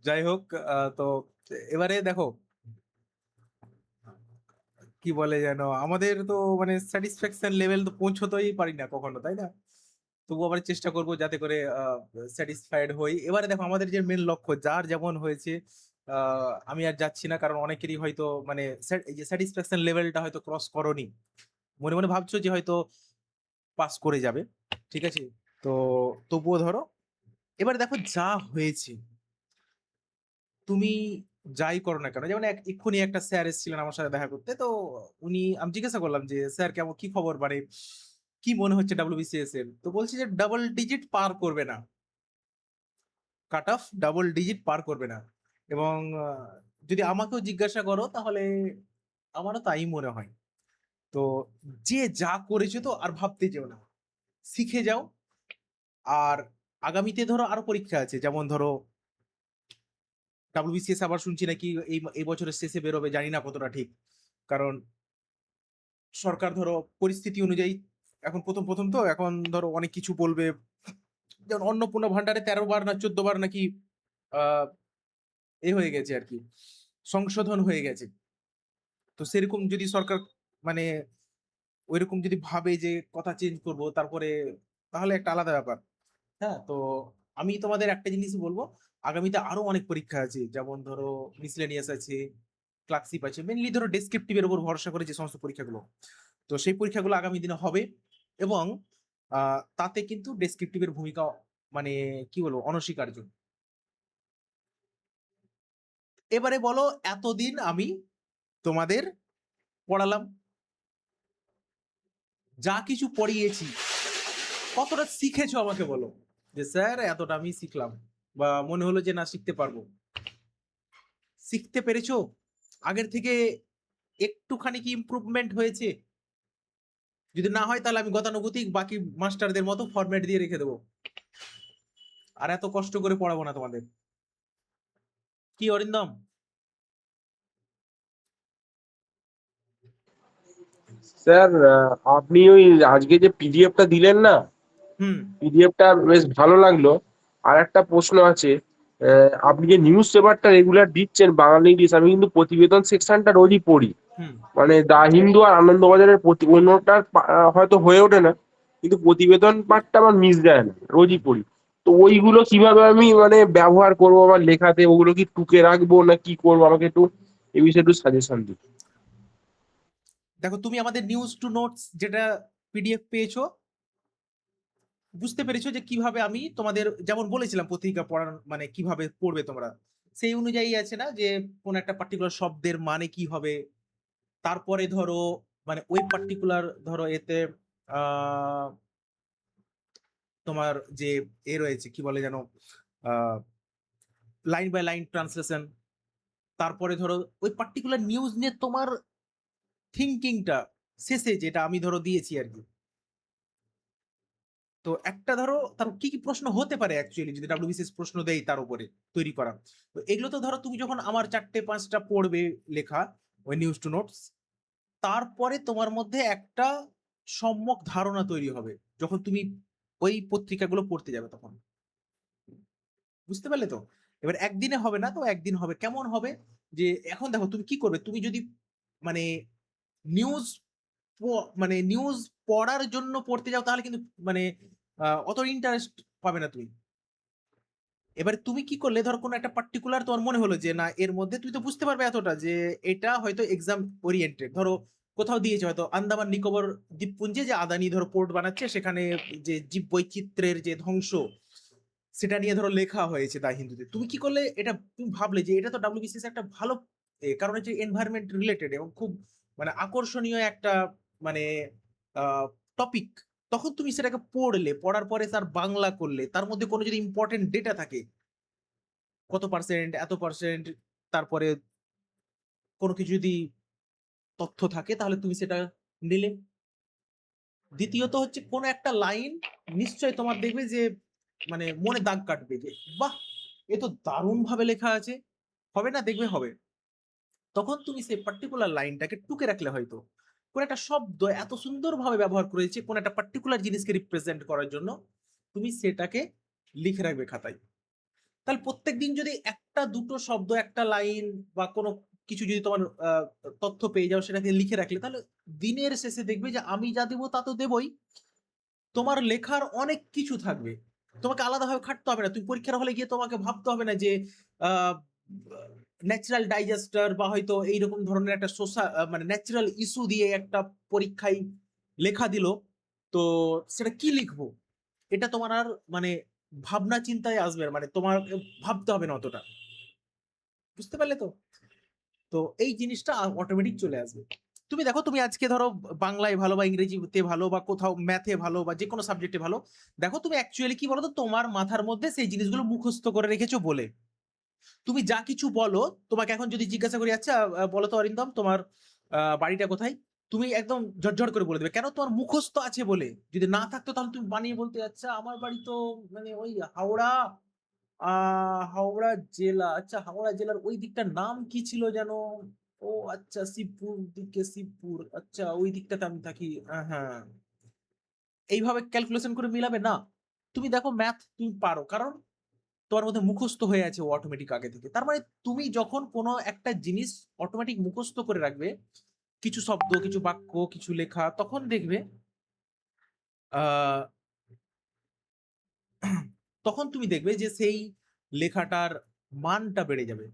যাই হোক, তো এবারে দেখো কি বলে যেন, আমাদের তো মানে স্যাটিসফ্যাকশন লেভেল তো পৌঁছতেই পারি না কখনো, তাই না? তবু আবার চেষ্টা করব যাতে করে স্যাটিসফাইড হই। এবারে দেখো আমাদের যে মেন লক্ষ্য, যার যেমন হয়েছে, আমি আর যাচ্ছি না, কারণ অনেকেরই হয়তো মানে এই যে স্যাটিসফ্যাকশন লেভেলটা হয়তো ক্রস করনি, মনে মনে ভাবছো যে হয়তো পাস করে যাবে, ঠিক আছে? তো তবুও ধরো এবারে দেখো যা হয়েছে, তুমি যাই করো না কেন, যেমন এক্ষুনি একটা স্যার এসেছিলেন আমার সাথে দেখা করতে, তো আমি জিজ্ঞাসা করলাম যে স্যার কেমন কি খবর, মানে কি মনে হচ্ছে ডাব্লিউবিসিএস এর? তো বলছি যে ডাবল ডিজিট পার করবে না, কাট অফ ডাবল ডিজিট পার করবে না। এবং যদি আমাকেও জিজ্ঞাসা করো তাহলে আমারও তাই মনে হয়। তো যে যা করেছে তো আর ভাবতে যেও না, শিখে যাও। আর আগামীতে ধরো আরো পরীক্ষা আছে, যেমন ধরো ডাব্লিউবিসিএস আবার শুনছি নাকি এই বছরের শেষে বেরোবে, জানি না কতটা ঠিক। কারণ সরকার ধরো পরিস্থিতি অনুযায়ী এখন প্রথম প্রথম তো এখন ধরো অনেক কিছু বলবে, যেমন অন্নপূর্ণা ভান্ডারে 13 বার না 14 বার নাকি আহ এ হয়ে গেছে আর কি, সংশোধন হয়ে গেছে। তো সেরকম যদি সরকার মানে ওইরকম যদি ভাবে যে কথা চেঞ্জ করব তারপরে, তাহলে একটা আলাদা ব্যাপার। হ্যাঁ, তো আমি তোমাদের একটা জিনিসই বলবো, আগামীতে আরো অনেক পরীক্ষা আছে, যেমন ধরো মিসলেনিয়াস আছে, ক্লার্কশিপ আছে, মেনলি ধরো ডেসক্রিপটিভের উপর ভরসা করে যে সমস্ত পরীক্ষাগুলো, তো সেই পরীক্ষাগুলো আগামী দিনে হবে। এবং তাতে কিন্তু ডেসক্রিপটিভের ভূমিকা মানে কি বলবো, অনস্বীকার্য। এবারে বলো, এতদিন আমি তোমাদের পড়ালাম, যা কিছু পড়িয়েছি, কতটা শিখেছো আমাকে বলো। যে স্যার এতটা আমি শিখলাম, বা মনে হলো যে না শিখতে পারবো, শিখতে পেরেছো? আগের থেকে একটুখানি কি ইমপ্রুভমেন্ট হয়েছে? যদি না হয় তাহলে আমি গতানুগতিক বাকি মাস্টারদের মতো ফরম্যাট দিয়ে রেখে দেবো, আর এত কষ্ট করে পড়াবো না তোমাদের। কি অরিন্দম? স্যার, আপনি ওই আজকে যে পিডিএফটা দিলেন না, হুম। পিডিএফটা বেশ ভালো লাগলো। আর একটা প্রশ্ন আছে, আপনি যে নিউজ পেপারটা রেগুলার দিচ্ছেন বাংলা ইংলিশ, আমি কিন্তু প্রতিবেদন সেকশনটা রোজই পড়ি। হুম। মানে দা হিন্দু আর আনন্দবাজারের অন্যটার হয়তো হয়ে ওঠে না, কিন্তু প্রতিবেদন পাঠটা আমার মিস যায় না, রোজই পড়ি। তো ওইগুলো কিভাবে আমি মানে ব্যবহার করবো আমার লেখাতে? ওগুলো কি টুকে রাখবো না কি করবো? আমাকে একটু এই বিষয়ে একটু সাজেশন দিন। দেখো তুমি আমাদের নিউজ টু নোটস যেটা পিডিএফ পেয়েছো, বুঝতে পেরেছো যে কিভাবে আমি তোমাদের যেমন বলেছিলাম পত্রিকা পড়ার মানে কিভাবে পড়বে তোমরা, সেই অনুযায়ী আছে না যে কোন একটা পার্টিকুলার শব্দের মানে কি হবে। তারপরে ধরো মানে ওই পার্টিকুলার ধরো এতে আহ তোমার যে রয়েছে কি বলে যেন, আহ লাইন বাই লাইন ট্রান্সলেশন। তারপরে ধরো ওই পার্টিকুলার নিউজ নিয়ে তোমার থিঙ্কিংটা শেষে যেটা আমি ধরো দিয়েছি আর কি। তো একটা ধরো তার কি কি প্রশ্ন হতে পারে অ্যাকচুয়ালি, যদি ডাব্লিউবিসিএস প্রশ্ন দেয় তার উপরে তৈরি করা। তো এগুলো তো ধরো তুমি যখন আমার 4-5টা পড়বে লেখা, ওই নিউজ টু নোটস, তারপরে তোমার মধ্যে একটা সম্যক ধারণা তৈরি হবে যখন তুমি ওই পত্রিকাগুলো পড়তে যাবে তখন। বুঝতে পারলে তো? এবার একদিনে হবে না, তো একদিন হবে, কেমন হবে যে এখন দেখো তুমি কি করবে, তুমি যদি মানে নিউজ মানে নিউজ পড়ার জন্য পড়তে যাও তাহলে কিন্তু মানে অত ইন্টারেস্ট পাবে না তুমি। এবারে তুমি কি করলে, ধরো কোনো একটা পার্টিকুলার তোমার মনে হলো যে না এর মধ্যে তুমি তো বুঝতে পারবে এতটা যে এটা হয়তো এক্সাম ওরিয়েন্টেড, ধরো কোথাও দিয়েছে হয়তো আন্দামান নিকোবর দ্বীপপুঞ্জে যে আদানি ধরো পোর্ট বানাচ্ছে, সেখানে যে জীব বৈচিত্র্যের যে ধ্বংস, সেটা নিয়ে ধরো লেখা হয়েছে দা হিন্দুতে। তুমি কি করলে, এটা তুমি ভাবলে যে এটা তো ডাব্লিউবিসিএস একটা ভালো কারণ হচ্ছে এনভায়রনমেন্ট রিলেটেড এবং খুব মানে আকর্ষণীয় একটা মানে টপিক। তখন তুমি সেটাকে পড়লে, পড়ার পরে তার বাংলা করলে, তার মধ্যে কোনো যদি ইম্পর্টেন্ট ডেটা থাকে, কত পার্সেন্ট এত পার্সেন্ট, তারপরে কোনো কিছু যদি তথ্য থাকে তাহলে তুমি সেটা নিলে। দ্বিতীয়ত হচ্ছে কোন একটা লাইন নিশ্চয় তোমার দেখবে যে মানে মনে দাগ কাটবে যে বাহ, এ তো দারুণ ভাবে লেখা আছে, হবে না? দেখবে হবে। তখন তুমি সেই পার্টিকুলার লাইনটাকে টুকে রাখলে, হয়তো কোন একটা শব্দ এত সুন্দরভাবে ব্যবহার করেছে কোন একটা পার্টিকুলার জিনিসকে রিপ্রেজেন্ট করার জন্য, তুমি সেটাকে লিখে রাখবে খাতায়। তাহলে প্রত্যেকদিন যদি একটা দুটো শব্দ, একটা লাইন বা কোনো কিছু যদি তোমার তথ্য পেয়ে যাও, সেটাকে লিখে রাখলে, তাহলে দিনের শেষে দেখবে যে আমি যা দেবো তা তো দেবই, তোমার লেখার অনেক কিছু থাকবে। তোমাকে আলাদাভাবে খাটতে হবে না। তুমি পরীক্ষার হলে গিয়ে তোমাকে ভাবতে হবে না যে ন্যাচারাল ডাইজেস্টার বা হয়তো এইরকম ধরনের একটা মানে ন্যাচারাল ইস্যু দিয়ে একটা পরীক্ষায় লেখা দিল, তো সেটা কি লিখবো, এটা তোমার আর মানে ভাবনা চিন্তায় আসবে না, মানে তোমার ভাবতে হবে না অতটা। বুঝতে পারলে তো? তো এই জিনিসটা অটোমেটিক চলে আসবে। তুমি দেখো, তুমি আজকে ধরো বাংলায় ভালো বা ইংরেজিতে ভালো বা কোথাও ম্যাথে ভালো বা যে কোনো সাবজেক্টে ভালো, দেখো তুমি অ্যাকচুয়ালি কি বলতো, তোমার মাথার মধ্যে সেই জিনিসগুলো মুখস্থ করে রেখেছো বলে তুমি যা কিছু বলো, তোমাকে এখন যদি জিজ্ঞাসা করি আচ্ছা বলো তো অরিন্দম, তোমার বাড়িটা কোথায়, তুমি একদম ঝরঝর করে বলে দেবে, কেন? তোমার মুখস্থ আছে বলে। যদি না থাকতো তাহলে তুমি বানিয়ে বলতে, আচ্ছা আমার বাড়ি তো মানে ওই হাওড়া, হাওড়া জেলা, আচ্ছা হাওড়া জেলার ওই দিকটার নাম কি ছিল যেন, ও আচ্ছা শিবপুর দিকে, শিবপুর, আচ্ছা ওই দিকটাতে আমি থাকি। হ্যাঁ, এইভাবে ক্যালকুলেশন করে মিলাবে না। তুমি দেখো ম্যাথ তুমি পারো, কারণ তোমার মধ্যে মুখস্থ হয়ে আছে অটোমেটিক আগে থেকে। তার মানে তুমি যখন কোনো একটা জিনিস অটোমেটিক মুখস্থ করে রাখবে, কিছু শব্দ, কিছু বাক্য, কিছু লেখা, তখন দেখবে আহ তখন তুমি দেখবে যে সেই লেখাটার মানটা বেড়ে যাবে,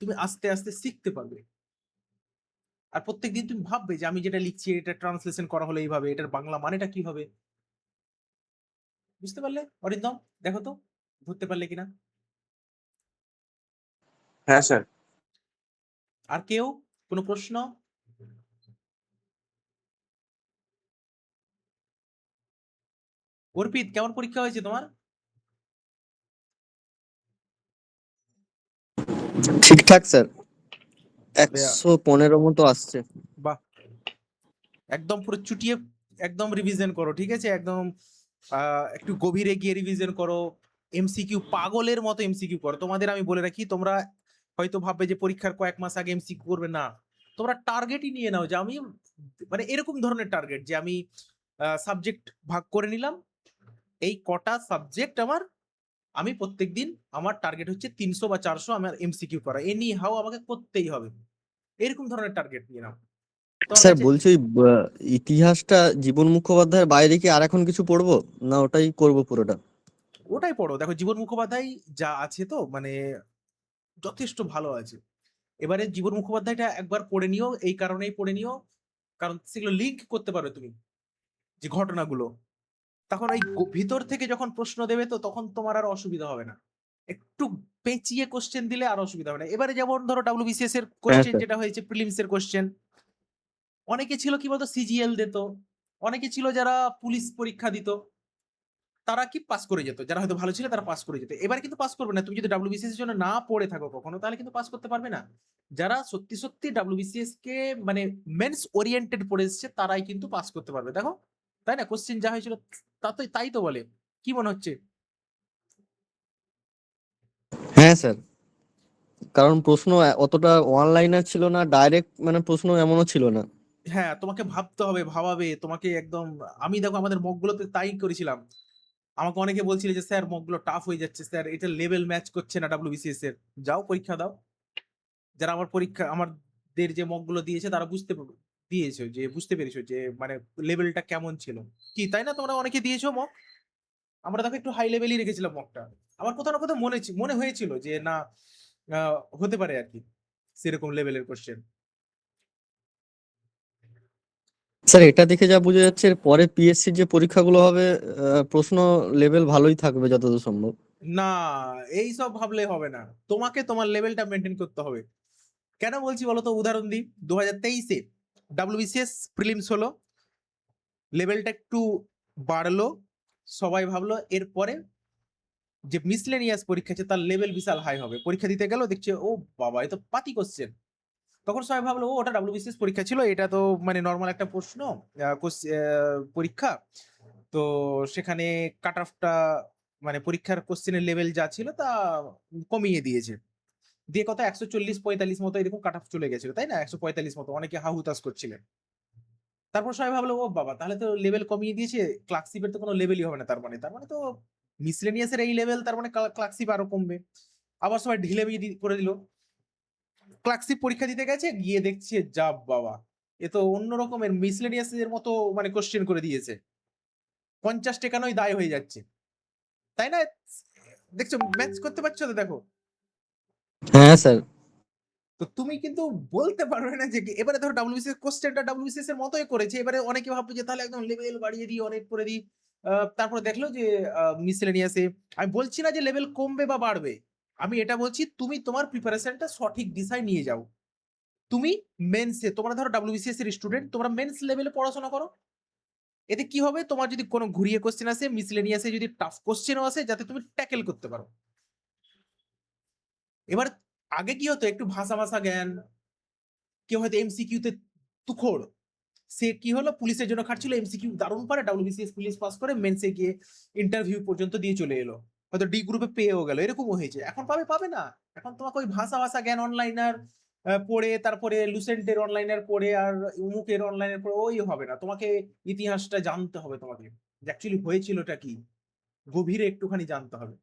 তুমি আস্তে আস্তে শিখতে পারবে। আর প্রত্যেকদিন তুমি ভাববে যে আমি যেটা লিখছি এটা ট্রান্সলেশন করা হলো এইভাবে, এটার বাংলা মানেটা কি হবে। বুঝতে পারলে অরিন্দম? দেখো তো ধরতে পারলে কিনা। হ্যাঁ স্যার। আর কেউ কোনো প্রশ্ন? অর্পিত, কেমন পরীক্ষা হয়েছে তোমার? ঠিকঠাক স্যার, বে- 115 মতো আসছে। বাহ, একদম পুরো চুটিয়ে একদম রিভিশন করো, ঠিক আছে? একদম একটু গভীরে গিয়ে রিভিশন করো। এমসিকিউ পাগলের মতো এমসিকিউ করো। তোমাদের আমি বলে রাখি, তোমরা হয়তো ভাববে যে পরীক্ষার কয়েক মাস আগে এমসিকিউ করবে না, তোমরা টার্গেটই নিয়ে নাও যে আমি মানে এরকম ধরনের টার্গেট যে আমি সাবজেক্ট ভাগ করে নিলাম, এই কটা সাবজেক্ট আমার, আমি প্রত্যেকদিন আমার টার্গেট হচ্ছে 300 বা 400 আমার এমসিকিউ করা, এনি হাও আমাকে করতেই হবে, এরকম ধরনের টার্গেট নিয়ে নাও তোমার স্যার কাছে। বলছি ওই ইতিহাসটা জীবন মুখোপাধ্যায়ের বাইরে কি আর এখন কিছু পড়বো, না ওটাই করব পুরোটা? ওটাই পড়ো। দেখো জীবন মুখোপাধ্যায় যা আছে তো মানে যথেষ্ট ভালো আছে। এবারে জীবন মুখোপাধ্যায়টা একবার পড়ে নিও, এই কারণেই পড়ে নিও কারণ সেগুলো লিঙ্ক করতে পারো তুমি, যে ঘটনাগুলো, তখন ওই ভিতর থেকে যখন প্রশ্ন দেবে তো তখন তোমার আর অসুবিধা হবে না। একটু পেঁচিয়ে কোশ্চেন দিলে আর অসুবিধা হবে না। এবারে যেমন ধরো ডাব্লিউবিসিএস এর হ্যাঁ কোশ্চেন স্যার। যেটা হয়েছে, প্রিলিমস এর কোশ্চেন, অনেকে ছিল কি বলতো সিজিএল দিত, অনেকে ছিল যারা পুলিশ পরীক্ষা দিত, তারা কি পাস করে যেত, যারা হয়তো ভালো ছিল তারা পাস করে যেত। এবার কিন্তু পাস করবে না, তুমি যদি ডাব্লিউবিসিএস এর জন্য না পড়ে থাকো কখনো, তাহলে কিন্তু পাস করতে পারবে না। যারা সত্যি সত্যি ডাব্লিউবিসিএস কে মানে মেন্স ওরিয়েন্টেড পড়ে এসেছে, তারাই কিন্তু পাস করতে পারবে। দেখো, তাই না? কোশ্চেন যা হয়েছিল তাই তো বলে। কি মনে হচ্ছে? হ্যাঁ স্যার, কারণ প্রশ্ন অতটা অনলাইনে ছিল না, ডাইরেক্ট মানে প্রশ্ন এমনও ছিল না। হ্যাঁ, তোমাকে ভাবতে হবে, ভাবাবে তোমাকে একদম। আমি দেখো আমাদের মকগুলোতে তাই করেছিলাম। আমাকে অনেকে বলছিল যে স্যার মকগুলো টাফ হয়ে যাচ্ছে, স্যার এটা লেভেল ম্যাচ করছে না ডাব্লিউবিসিএস এর। যাও পরীক্ষা দাও। যারা আমার পরীক্ষা আমাদের যে মকগুলো দিয়েছে তারা দিয়েছো যে বুঝতে পেরেছো যে মানে লেভেলটা কেমন ছিল। কি তাই না? তোমরা অনেকে দিয়েছো মক, আমরা দেখো একটু হাই লেভেলই রেখেছিলাম মকটা। আমার কোথাও না কোথাও মনে হয়েছিল যে না হতে পারে আর কি সেরকম লেভেলের কোশ্চেন। স্যার এটা দেখে যা বোঝা যাচ্ছে এর পরে পিএসসির যে পরীক্ষাগুলো হবে, প্রশ্ন লেভেল ভালোই থাকবে যতদূর সম্ভব। না, এই সব ভাবলে হবে না, তোমাকে তোমার লেভেলটা মেনটেন করতে হবে। কেন বলছি বলো তো? উদাহরণ দিই, 2023-এ ডাব্লিউবিসিএস প্রিলিমস হলো, লেভেলটা একটু বাড়লো, সবাই ভাবলো এরপরে যে মিসলেনিয়াস পরীক্ষা আছে তার লেভেল বিশাল হাই হবে। পরীক্ষা দিতে গেল, দেখছে ও বাবা এ তো পাতি কোশ্চেন। তখন সবাই ভাবলো ও ওটা ডাব্লিউবিসিএস পরীক্ষা ছিল, এটা তো মানে নর্মাল একটা প্রশ্ন পরীক্ষা। তো সেখানে কাট অফটা মানে পরীক্ষার কোশ্চেনের লেভেল যা ছিল তা কমিয়ে দিয়েছে, দিয়ে কত 140-45 মতো এরকম কাট অফ চলে গেছিল, তাই না? 145 মতো, অনেকে হাহুতাস করছিলেন। তারপর সবাই ভাবলো ও বাবা তাহলে তো লেভেল কমিয়ে দিয়েছে, ক্লার্কশিপের তো কোনো লেভেলই হবে না, তার মানে তো মিসলেনিয়াসের এই লেভেল, তার মানে ক্লার্কশিপ আরো কমবে। আবার সবাই ঢিলে করে দিল, ক্লার্কশিপ পরীক্ষা দিতে গেছে, গিয়ে দেখছে যা বাবা, এ তো অন্য রকমের মিসলেনিয়াস এর মতো মানে কোশ্চেন করে দিয়েছে, 50 টেকানোই দায় হয়ে যাচ্ছে, তাই না? দেখছো, ম্যাচ করতে পারছো তো? দেখো, হ্যাঁ স্যার। তো তুমি কিন্তু বলতে পারবে না যে এবারে ধরো ডাব্লিউবিসিএস কোশ্চেনটা ডাব্লিউবিসিএস এর মতোই করেছে, এবারে অনেকে ভাববে যে তাহলে একদম লেভেল বাড়িয়ে দিই, অনেক করে দিই, তারপরে দেখলো যে মিসেলেনিয়াসে, আমি বলছি না যে লেভেল কমবে বা বাড়বে, আমি এটা বলছি তুমি তোমার প্রিপারেশনটা সঠিক দিশায় নিয়ে যাও। তুমি মেন্সে, তোমরা ধরো ডাব্লিউবিসিএস এর স্টুডেন্ট, তোমরা মেন্স লেভেলে পড়াশোনা করো, এতে কি হবে, তোমার যদি কোনো ঘুরিয়ে কোশ্চেন আসে, মিসলেনিয়াসে যদি টাফ কোশ্চেনও আসে, যাতে তুমি ট্যাকেল করতে পারো। এবার আগে কি হতো, একটু ভাষা ভাষা জ্ঞান, কেউ হয়তো এমসিকিউ তে তুখোড়, সে কি হলো, পুলিশের জন্য খাটছিল, এমসিকিউ দারুণ পারে, ডাব্লিউবিসিএস পুলিশ পাস করে মেন্সে গিয়ে ইন্টারভিউ পর্যন্ত দিয়ে চলে এলো, হয়তো ডি গ্রুপে পেয়েও গেল, এরকমও হয়েছে। এখন পাবে না, এখন তোমাকে ওই ভাষা ভাষা জ্ঞান অনলাইনার পড়ে, তারপরে লুসেন্টের অনলাইনার পড়ে, আর উমুকের অনলাইনের পড়ে ওই হবে না, তোমাকে ইতিহাসটা জানতে হবে, তোমাকে যে অ্যাকচুয়ালি হয়েছিলটা কি, গভীরে একটুখানি জানতে হবে,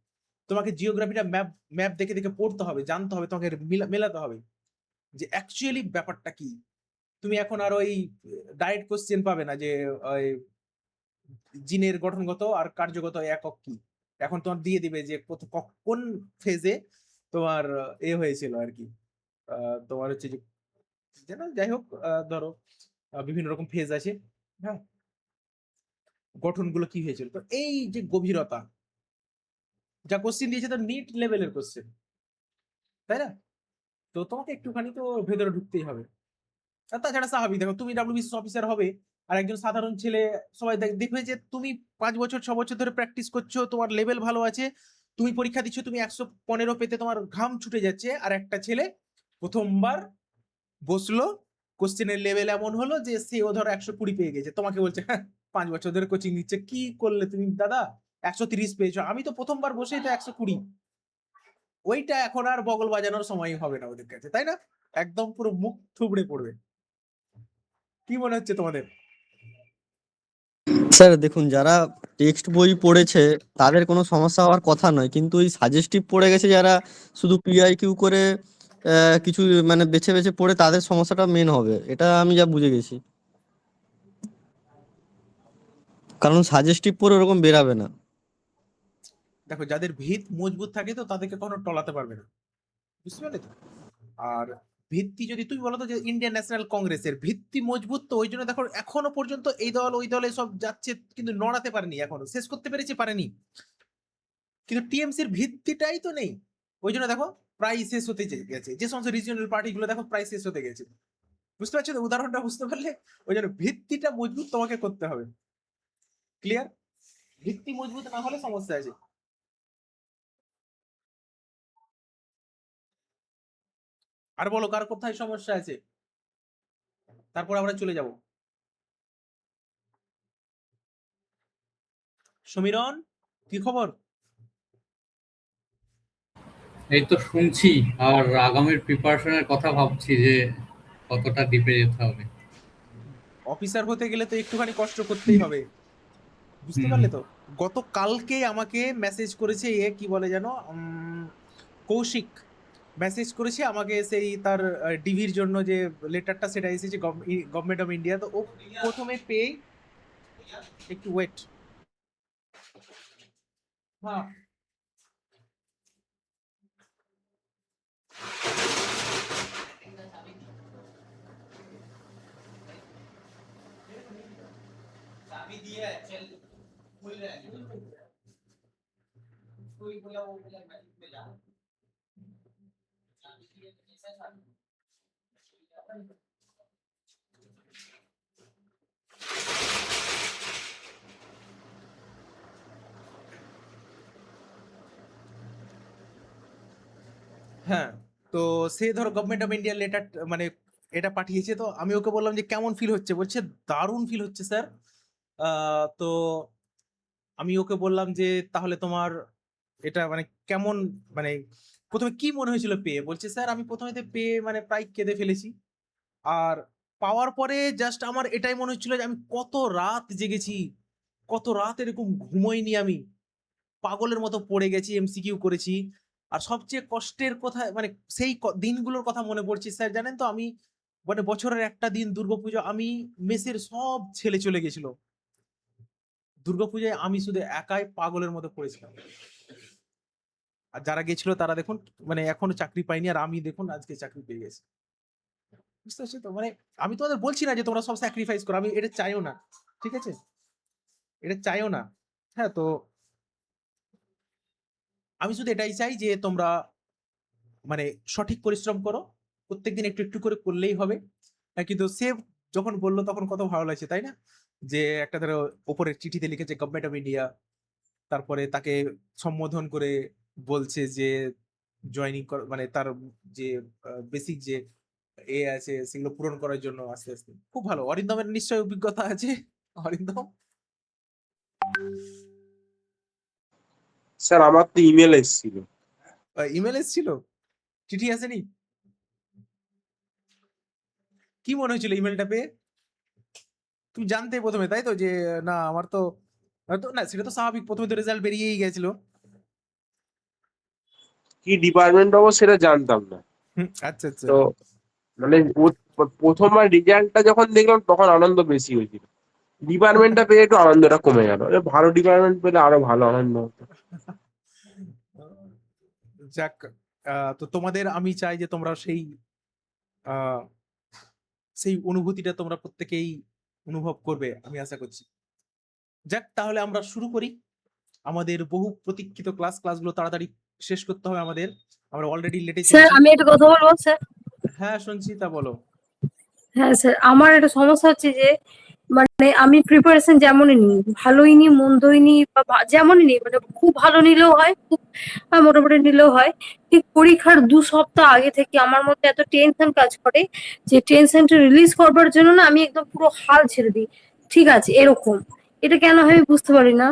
তোমাকে জিওগ্রাফিটা ম্যাপ ম্যাপ দেখে দেখে পড়তে হবে, জানতে হবে, তোমাকে মেলাতে হবে যে অ্যাকচুয়ালি ব্যাপারটা কি। তুমি এখন আর ওই ডাইরেক্ট কোশ্চেন পাবে না যে ওই জিনের গঠনগত আর কার্যগত একক কি, এখন তোমার দিয়ে দিবে যে কোন ফেজে তোমার এ হয়েছিল আর কি, তোমার হচ্ছে যে যেন যাই হোক, ধরো বিভিন্ন রকম ফেজ আছে, হ্যাঁ, গঠনগুলো কি হয়েছিল, তো এই যে গভীরতা, যা কোশ্চেন দিয়েছে তার নিট লেভেলের কোশ্চেন, তাই না? তো তোমাকে একটুখানি তো ভেতরে ঢুকতেই হবে। আর তাছাড়া স্বাভাবিক, দেখো তুমি ডাব্লিউবিসিএস অফিসার হবে, আর একজন সাধারণ ছেলে, সবাই দেখবে যে তুমি 5 বছর 6 বছর ধরে প্র্যাকটিস করছো, তোমার লেভেল ভালো আছে, তুমি পরীক্ষা দিচ্ছ, তুমি 115 পেতে তোমার ঘাম ছুটে যাচ্ছে, আর একটা ছেলে প্রথমবার বসলো, কোশ্চেনের লেভেল এমন হলো যে সেও ধরো 120 পেয়ে গেছে, তোমাকে বলছে হ্যাঁ 5 বছর ধরে কোচিং নিচ্ছে, কি করলে তুমি দাদা, 130 পেয়েছো, আমি তো প্রথমবার বসেই তো 120। ওইটা এখন আর বগল বাজানোর সময় হবে না ওদের কাছে, তাই না? একদম পুরো মুখ থুবড়ে পড়বে। কি মনে হচ্ছে তোমাদের? স্যার দেখুন, যারা টেক্সট বই পড়েছে তাদের কোনো সমস্যা হওয়ার কথা নয়, কিন্তু ওই সাজেস্টিভ পড়ে গেছে যারা, শুধু পিআইকিউ করে কিছু মানে বেছে বেছে পড়ে, তাদের সমস্যাটা মেন হবে, এটা আমি যা বুঝে গেছি। কারণ সাজেস্টিভ পড়ে ওরকম বেরাবে না। দেখো, যাদের ভিত মজবুত থাকে তো তাদেরকে কখনো টলাতে পারবে না, বুঝতে পারলে তো? আর ভিত্তি যদি তুমি বলো তো, যে ইন্ডিয়ান ন্যাশনাল কংগ্রেসের ভিত্তি মজবুত, তো ওই জন্য দেখো এখনো পর্যন্ত এই দল ওই দলে সব যাচ্ছে, কিন্তু নড়াতে পারেনি, এখনো শেষ করতে পেরেছে পারেনি, কিন্তু টিএমসির ভিত্তিটাই তো নেই, ওই জন্য দেখো প্রায় শেষ হতে গেছে, যে সমস্ত রিজিওনাল পার্টিগুলো দেখো প্রায় শেষ হতে গেছে, বুঝতে পারছো তো উদাহরণটা? বুঝতে পারলে? ওই জন্য ভিত্তিটা মজবুত তোমাকে করতে হবে। ক্লিয়ার? ভিত্তি মজবুত না হলে সমস্যা আছে। আর বলো, কার কোথায় সমস্যা আছে, তারপর আমরা চলে যাব। সমীরন, কি খবর? এই তো শুনছি, আর আগামীর প্রিপারেশনের কথা ভাবছি যে কতটা ডিপে যেতে হবে। অফিসার হতে গেলে তো একটুখানি কষ্ট করতেই হবে, বুঝতে হুম। পারলে তো? গতকালকে আমাকে মেসেজ করেছে, এ কি বলে যেন, কৌশিক মেসেজ করেছে আমাকে, সেই তার ডিভির জন্য যে লেটারটা সেটা এসেছে গভর্নমেন্ট অফ ইন্ডিয়া, তো ও প্রথমে পেয়ে, একটু ওয়েট, হ্যাঁ হ্যাঁ, তো সে ধরো গভর্নমেন্ট অফ ইন্ডিয়ার লেটার মানে এটা পাঠিয়েছে, তো আমি ওকে বললাম যে কেমন ফিল হচ্ছে, বলছে দারুণ ফিল হচ্ছে স্যার। তো আমি ওকে বললাম যে তাহলে তোমার এটা মানে কেমন, মানে প্রথমে কি মনে হয়েছিল পেয়ে, বলছে স্যার আমি প্রথমে পেয়ে মানে প্রায় কেঁদে ফেলেছি, আর পাওয়ার পরে জাস্ট আমার এটাই মনে হচ্ছিল যে আমি কত রাত জেগেছি, কত রাত এরকম ঘুমোইনি আমি, পাগলের মতো পড়ে গেছি, এমসিকিউ করেছি। আর সবচেয়ে কষ্টের কথা মানে সেই দিনগুলোর কথা মনে পড়ছে স্যার, জানেন তো আমি মানে বছরের একটা দিন দুর্গাপুজো, আমি মেসের সব ছেলে চলে গেছিল, দুর্গাপূজায় আমি শুধু একাই পাগলের মতো পড়েছিলাম। আর যারা গেছিল তারা দেখুন মানে এখনো চাকরি পাইনি, আর আমি দেখুন আজকে চাকরি পেয়ে গেছি। বুঝতে পারছো তো, মানে আমি তোমাদের বলছি না যে তোমরা সব স্যাক্রিফাইস করো, আমি এটা চাইও না, ঠিক আছে, এটা চাইও না। হ্যাঁ, তো আমি শুধু এটাই চাই যে তোমরা মানে সঠিক পরিশ্রম করো, প্রত্যেকদিন একটু একটু করে করলেই হবে। কিন্তু সে যখন বললো তখন কত ভালো লাগছে, তাই না? যে একটা ধরো ওপরের চিঠিতে লিখেছে গভর্নমেন্ট অফ ইন্ডিয়া, তারপরে তাকে সম্বোধন করে বলছে যে জয়েনিং মানে তার যে বেসিক যে আছে সেগুলো পূরণ করার জন্য আস্তে আস্তে। খুব ভালো। অরিন্দমের নিশ্চয়ই অভিজ্ঞতা আছে। অরিন্দম, স্যার আমার তো ইমেল এসেছিল। ইমেল এসেছিল, চিঠি আসেনি? কি মনে হয়েছিল ইমেলটা পেয়ে? তুমি জানতে প্রথমে, তাই তো, যে না আমার তো না, সেটা তো স্বাভাবিক, প্রথমে তো রেজাল্ট বেরিয়েই গেছিল। কি ডিপার্টমেন্ট পাবো সেটা জানতাম না। আচ্ছা আচ্ছা। তো মানে প্রথমবার রেজাল্টটা যখন দেখলাম তখন আনন্দ বেশি হয়েছিল, ডিপার্টমেন্টটা পেয়ে একটু আনন্দটা কমে গেল। ভালো ডিপার্টমেন্ট পেলে আরো ভালো আনন্দ হতো। যাক, তো তোমাদের আমি চাই যে তোমরা সেই আহ সেই অনুভূতিটা তোমরা প্রত্যেকেই অনুভব করবে, আমি আশা করছি। যাক, তাহলে আমরা শুরু করি আমাদের বহু প্রতীক্ষিত ক্লাসগুলো তাড়াতাড়ি শেষ করতে হবে আমাদের, আমরা অলরেডি লেটে স্যার চলছি। আমি একটা কথা বলবো স্যার। হ্যাঁ শুনছি, তা বলো। হ্যাঁ স্যার, আমার একটা সমস্যা হচ্ছে যে মানে আমি প্রিপারেশন যেমনই নিই, ভালোই নিই মন্দই নিই বা যেমনই নিই, মানে খুব ভালো নিলেও হয়, খুব মোটামুটি নিলেও হয়, ঠিক পরীক্ষার 2 সপ্তাহ আগে থেকে আমার মধ্যে এত টেনশন কাজ করে যে টেনশনটা রিলিজ করবার জন্য না আমি একদম পুরো হাল ছেড়ে দিই। ঠিক আছে, এরকম এটা কেন হয় আমি বুঝতে পারি না।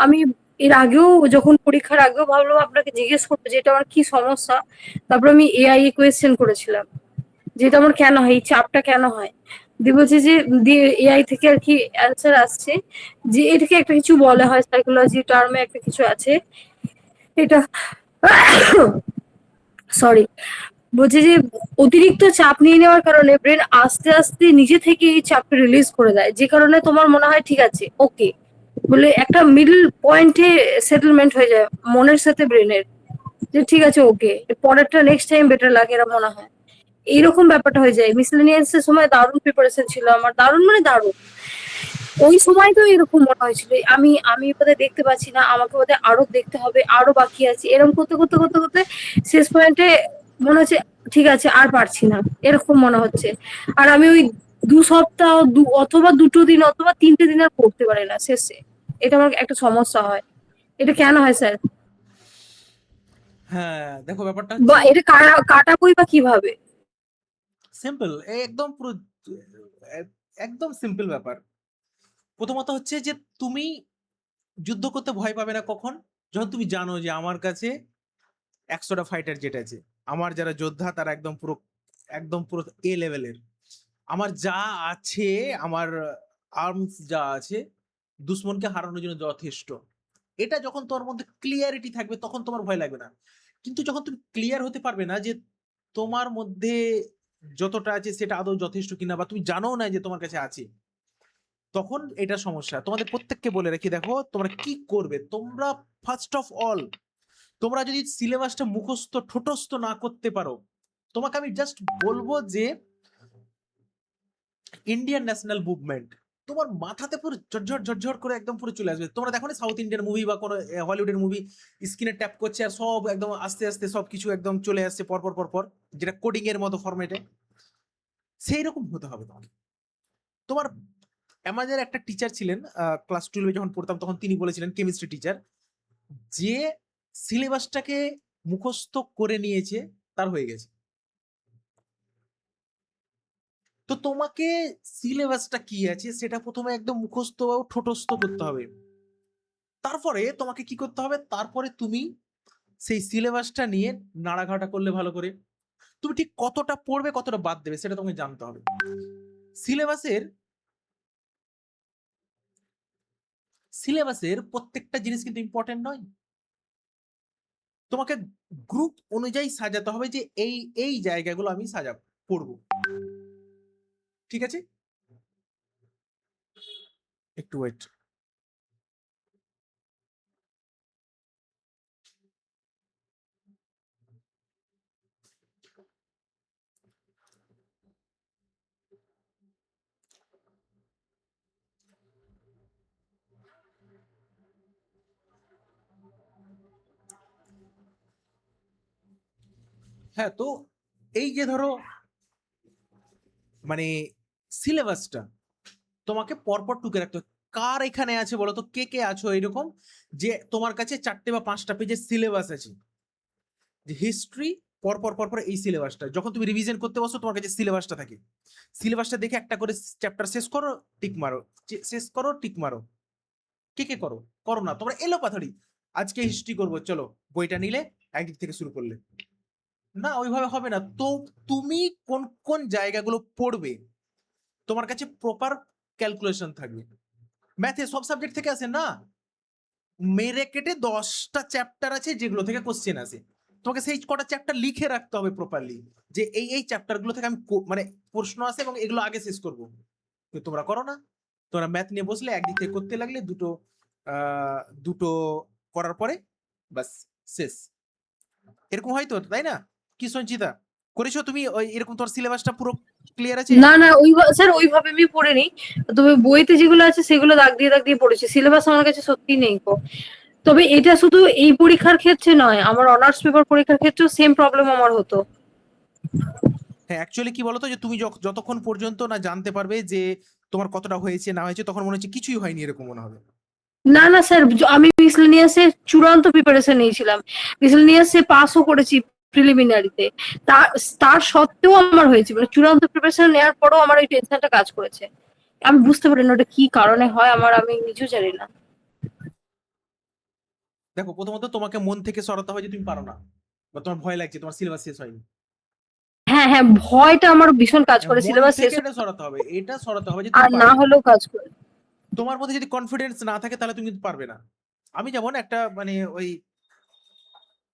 আমি এর আগেও যখন পরীক্ষার আগেও ভাবলাম আপনাকে জিজ্ঞেস করবো যে এটা আমার কি সমস্যা। তারপর আমি এআই এ কোয়েশ্চেন করেছিলাম যেটা আমার কেন হয়, এই চাপটা কেন হয়। দিয়ে বলছে যে এআই থেকে আর কি অ্যান্সার আসছে যে এটাকে একটা কিছু বলা হয়, সাইকোলজি টার্মে একটা কিছু আছে এটা। সরি, বলছে যে অতিরিক্ত চাপ নিয়ে নেওয়ার কারণে ব্রেন আস্তে আস্তে নিজে থেকে এই চাপটা রিলিজ করে দেয়, যে কারণে তোমার মনে হয় ঠিক আছে ওকে, বলে একটা মিডল পয়েন্টে সেটেলমেন্ট হয়ে যায় মনের সাথে ব্রেনের, যে ঠিক আছে ওকে, পরেরটা নেক্সট টাইম বেটার লাগে, এরা মনে হয় এইরকম ব্যাপারটা হয়ে যায়। মিসলেনিয়াস এর সময় দারুণ প্রিপারেশন ছিল আমার, দারুণ মানে দারুণ। ওই সময় তো এরকম মনে হয়েছিল আমি আমি বোধহয় দেখতে পাচ্ছি না, আমাকে বোধহয় আরো দেখতে হবে, আরো বাকি আছে, এরকম করতে করতে করতে করতে শেষ পয়েন্টে মনে হচ্ছে ঠিক আছে আর পারছি না, এরকম মনে হচ্ছে। আর আমি ওই 2 সপ্তাহ অথবা 2টো দিন অথবা 3টে দিন আর পড়তে পারি না শেষে। এটা আমার একটা সমস্যা হয়। এটা কেন হয় স্যার? হ্যাঁ দেখো, ব্যাপারটা বা হচ্ছে এটা কাটাবোই বা কিভাবে? সিম্পল, একদম পুরো একদম সিম্পল ব্যাপার। প্রথমত হচ্ছে যে তুমি যুদ্ধ করতে ভয় পাবে না কখন, যখন তুমি জানো যে আমার কাছে 100টা ফাইটার জেট আছে, আমার যারা যোদ্ধা তারা একদম পুরো এ লেভেলের, আমার যা আছে, আমার আর্মস যা আছে দুশ্মনকে হারানোর জন্য যথেষ্ট। এটা যখন তোমার মধ্যে ক্লিয়ারিটি থাকবে তখন তোমার ভয় লাগবে না। কিন্তু যখন তুমি ক্লিয়ার হতে পারবে না যে তোমার মধ্যে যতটা আছে সেটা আদৌ যথেষ্ট কিনা, বা তুমি জানো না যে তোমার কাছে আছে, তখন এটা সমস্যা। তোমাদের প্রত্যেককে বলে রাখি, দেখো তোমরা কি করবে, তোমরা ফার্স্ট অফ অল তোমরা যদি সিলেবাসটা মুখস্থ ঠোঁটস্থ না করতে পারো, তোমাকে আমি জাস্ট বলবো যে ইন্ডিয়ান ন্যাশনাল মুভমেন্ট তোমার মাথাতে পুরো ঝরঝর ঝরঝর করে একদম পুরো চলে আসবে। তোমরা দেখো না সাউথ ইন্ডিয়ান মুভি বা কোনো হলিউডের মুভি, স্ক্রিনে ট্যাপ করছে আর সব একদম আস্তে আস্তে সবকিছু একদম চলে আসছে পরপর পরপর, যেটা কোডিং এর মতো ফরম্যাটে। সেই রকম হতে হবে তোমাকে। তোমার আমাদের একটা টিচার ছিলেন ক্লাস 12 যখন পড়তাম তখন, তিনি বলেছিলেন, কেমিস্ট্রি টিচার, যে সিলেবাসটাকে মুখস্থ করে নিয়েছে তার হয়ে গেছে। তো তোমাকে সিলেবাসটা কি আছে সেটা প্রথমে একদম মুখস্থ বা ঠোঁটস্থ করতে হবে। তারপরে তোমাকে কি করতে হবে, তারপরে তুমি সেই সিলেবাসটা নিয়ে নাড়াঘাটা করলে ভালো করে তুমি ঠিক কতটা পড়বে কতটা বাদ দেবে সেটা তোমাকে জানতে হবে। সিলেবাসের সিলেবাসের প্রত্যেকটা জিনিস কিন্তু ইম্পর্টেন্ট নয়। তোমাকে গ্রুপ অনুযায়ী সাজাতে হবে যে এই এই জায়গাগুলো আমি সাজাবো, পড়বো। ঠিক আছে, একটু ওয়েট। হ্যাঁ, তো এই যে ধরো মানে সিলেবাসটা তোমাকে পরপর টুকে রাখতে হবে। কার এখানে আছে বলো তো, কে কে আছো এরকম যে তোমার কাছে 4টে বা 5টা পেজের সিলেবাস আছে, যে হিস্ট্রি পরপর পরপর এই সিলেবাসটা, যখন তুমি রিভিশন করতে বসো তোমার কাছে সিলেবাসটা থাকে, সিলেবাসটা দেখে একটা করে চ্যাপ্টার শেষ করো, টিক মারো, শেষ করো, টিক মারো। কে কে করো? করো না তোমরা এলো পাথাড়ি, আজকে হিস্ট্রি করবো চলো, বইটা নিলে একদিক থেকে শুরু করলে, না ওইভাবে হবে না। তো তুমি কোন কোন জায়গাগুলো পড়বে তোমার কাছে প্রপার ক্যালকুলেশন থাকবে। ম্যাথে সব সাবজেক্ট থেকে আসে না, মেরে কেটে 10টা চ্যাপ্টার আছে যেগুলো থেকে কোশ্চেন আসে, তোমাকে সেই কটা চ্যাপ্টার লিখে রাখতে হবে প্রপারলি, যে এই এই চ্যাপ্টার গুলো থেকে আমি মানে প্রশ্ন আসে এবং এগুলো আগে শেষ করব। তো তোমরা করো না, তোমরা ম্যাথ নিয়ে বসলে একদিক থেকে করতে লাগলে দুটো করার পরে বাস শেষ। এরকম হয় তো, তাই না? কি সঞ্চিতা, করেছো তুমি ওই এরকম? তোর সিলেবাসটা পুরো ক্লিয়ার আছে? না না, স্যার ওইভাবে আমি পড়িনি, তবে বইতে যেগুলো আছে সেগুলো দাগ দিয়ে পড়েছি। সিলেবাস আমার কাছে সত্যি নেই গো। তবে এটা শুধু এই পরীক্ষার ক্ষেত্রে নয়, আমার অনার্স পেপার পরীক্ষার ক্ষেত্রেও সেম প্রবলেম আমার হতো। হ্যাঁ, অ্যাকচুয়ালি কি বলতো, যে তুমি যতক্ষণ পর্যন্ত না জানতে পারবে যে তোমার কতটা হয়েছে না হয়েছে, তখন মনে হচ্ছে কিছুই হয়নি এরকম মনে হবে। না না স্যার, আমি মিসলেনিয়াসে চূড়ান্ত প্রিপারেশন নিয়েছিলাম, মিসলেনিয়াসে পাসও করেছি প্রিলিমিনারিতে, তার তার সত্ত্বেও আমার হয়েছে, মানে চূড়ান্ত প্রিপারেশন নেওয়ার পরেও আমার ওই টেনশনটা কাজ করেছে। আমি বুঝতে পারি না ওটা কি কারণে হয়, আমি নিজেও জানি না। দেখো, প্রথমত তোমাকে মন থেকে সরাতে হয় যে তুমি পারো না, বা তোমার ভয় লাগছে, তোমার সিলেবাস শেষ হয়নি। হ্যাঁ হ্যাঁ, ভয়টা আমার ভীষণ কাজ করে, মন সিলেবাস শেষ থেকে এটা সরাতে হবে, এটা সরাতে হবে যে আর তুমি না পারবে। হলেও কাজ করে। তোমার মধ্যে যদি কনফিডেন্স না থাকে তাহলে তুমি কিন্তু পারবে না। আমি যেমন একটা মানে ওই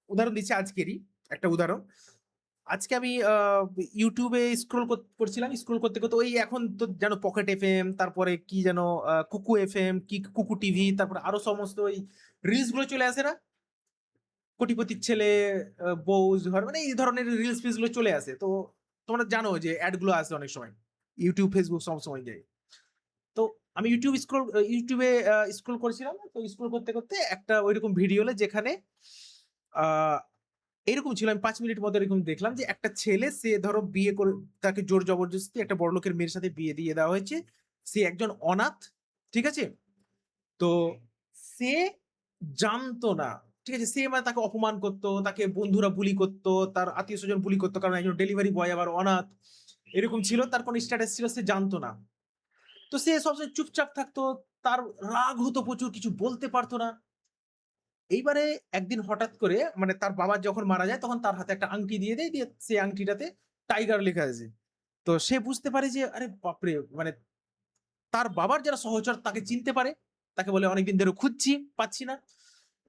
উদাহরণ দিচ্ছি, আজকেরই একটা উদাহরণ। আজকে আমি ইউটিউবে স্ক্রল করছিলাম, স্ক্রল করতে করতে ওই এখন তো জানো পকেট এফএম, তারপরে কি যেন কুকু এফএম, কি কুকু টিভি, তারপরে আরো সমস্ত ওই রিলস গুলো চলে আসে না, কোটিপতির ছেলে, বউ ঘর, মানে এই ধরনের রিলস ফিলস গুলো চলে আসে। তো তোমরা জানো যে অ্যাড গুলো আসে অনেক সময়, ইউটিউব ফেসবুক সব সময় যায়। তো আমি ইউটিউবে স্ক্রল করছিলাম, তো স্ক্রল করতে করতে একটা ওইরকম ভিডিও হলো যেখানে আহ এরকম ছিল। আমি 5 মিনিট মধ্যে এরকম দেখলাম যে একটা ছেলে, সে ধরো বিয়ে করে, তাকে জোর জবরদস্তি একটা বড়লোকের মেয়ের সাথে বিয়ে দিয়ে দেওয়া হয়েছে, সে একজন অনাথ, ঠিক আছে? তো সে জানতো না, ঠিক আছে, সে মানে তাকে অপমান করতো, তাকে বন্ধুরা বুলি করতো, তার আত্মীয় স্বজন বুলি করতো, কারণ একজন ডেলিভারি বয় আবার অনাথ, এরকম ছিল, তার কোনো স্ট্যাটাস ছিল, সে জানতো না। তো সে সবসময় চুপচাপ থাকতো, তার রাগ হতো প্রচুর, কিছু বলতে পারতো না। এইবারে একদিন হঠাৎ করে মানে তার বাবা যখন মারা যায় তখন তার হাতে একটা আংটি দিয়ে দেয়, দিয়ে সেই আংটিটাতে টাইগার লেখা আছে। তো সে বুঝতে পারে যে আরে বাপরে, মানে তার বাবার যারা সহচর তাকে চিনতে পারে, তাকে বলে অনেকদিন ধরে খুঁজছি, পাচ্ছি না।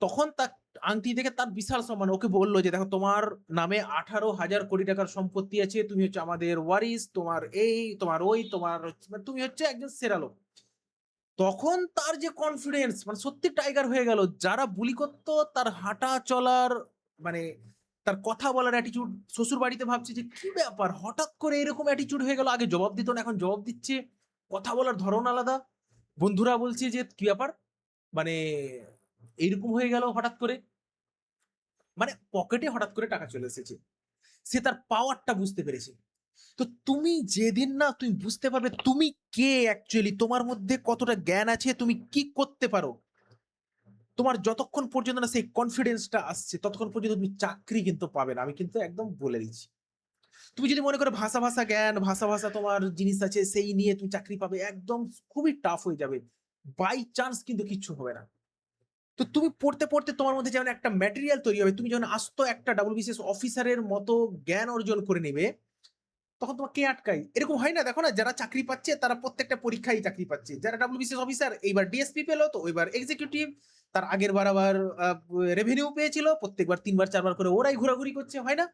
তখন তার আংটি দেখে তার বিশাল সম্মান, ওকে বললো যে দেখো তোমার নামে 18,000 কোটি টাকার সম্পত্তি আছে, তুমি হচ্ছে আমাদের ওয়ারিস, তোমার এই তোমার ওই তোমার মানে তুমি হচ্ছে একজন সেরা লোক। তখন তার যে কনফিডেন্স, মানে সত্যি টাইগার হয়ে গেল। যারা বুলি করতো, তার হাঁটা চলার মানে তার কথা বলার অ্যাটিটিউড, শ্বশুর বাড়িতে ভাবছে যে কি ব্যাপার, হঠাৎ করে এরকম অ্যাটিটিউড হয়ে গেল, আগে জবাব দিত না এখন জবাব দিচ্ছে, কথা বলার ধরন আলাদা। বন্ধুরা বলছে যে কি ব্যাপার, মানে এইরকম হয়ে গেল হঠাৎ করে, মানে পকেটে হঠাৎ করে টাকা চলে এসেছে, সে তার পাওয়ারটা বুঝতে পেরেছে। তো তুমি যেদিন না তুমি বুঝতে পারবে তুমি কে অ্যাকচুয়ালি, তোমার মধ্যে কতটা জ্ঞান আছে, তুমি কি করতে পারো, তোমার যতক্ষণ পর্যন্ত না সেই কনফিডেন্সটা আসছে ততক্ষণ পর্যন্ত তুমি চাকরি কিন্তু পাবে না, আমি কিন্তু একদম বলে দিচ্ছি। তুমি যদি মনে করো ভাষা ভাষা জ্ঞান, ভাষা ভাষা তোমার জিনিস আছে, সেই নিয়ে তুমি চাকরি পাবে, একদম খুবই টাফ হয়ে যাবে, বাই চান্স কিন্তু কিচ্ছু হবে না। তো তুমি পড়তে পড়তে তোমার মধ্যে যেমন একটা ম্যাটেরিয়াল তৈরি হবে, তুমি যখন আস্ত একটা WBCS অফিসারের মতো জ্ঞান অর্জন করে নেবে, তখন তোমার কে আটকাই? এরকম হয় না, দেখো না, যারা চাকরি পাচ্ছে তারা প্রত্যেকটা পরীক্ষায় চাকরি পাচ্ছে, যারা WBCS অফিসার এইবার ডিএসপি পেলো, তো ওইবার এক্সিকিউটিভ, তার আগের বার আবার রেভিনিউ পেয়েছিল, প্রত্যেকবার 3 বার 4 বার করে ওরাই ঘোরাঘুরি করছে, হয় না?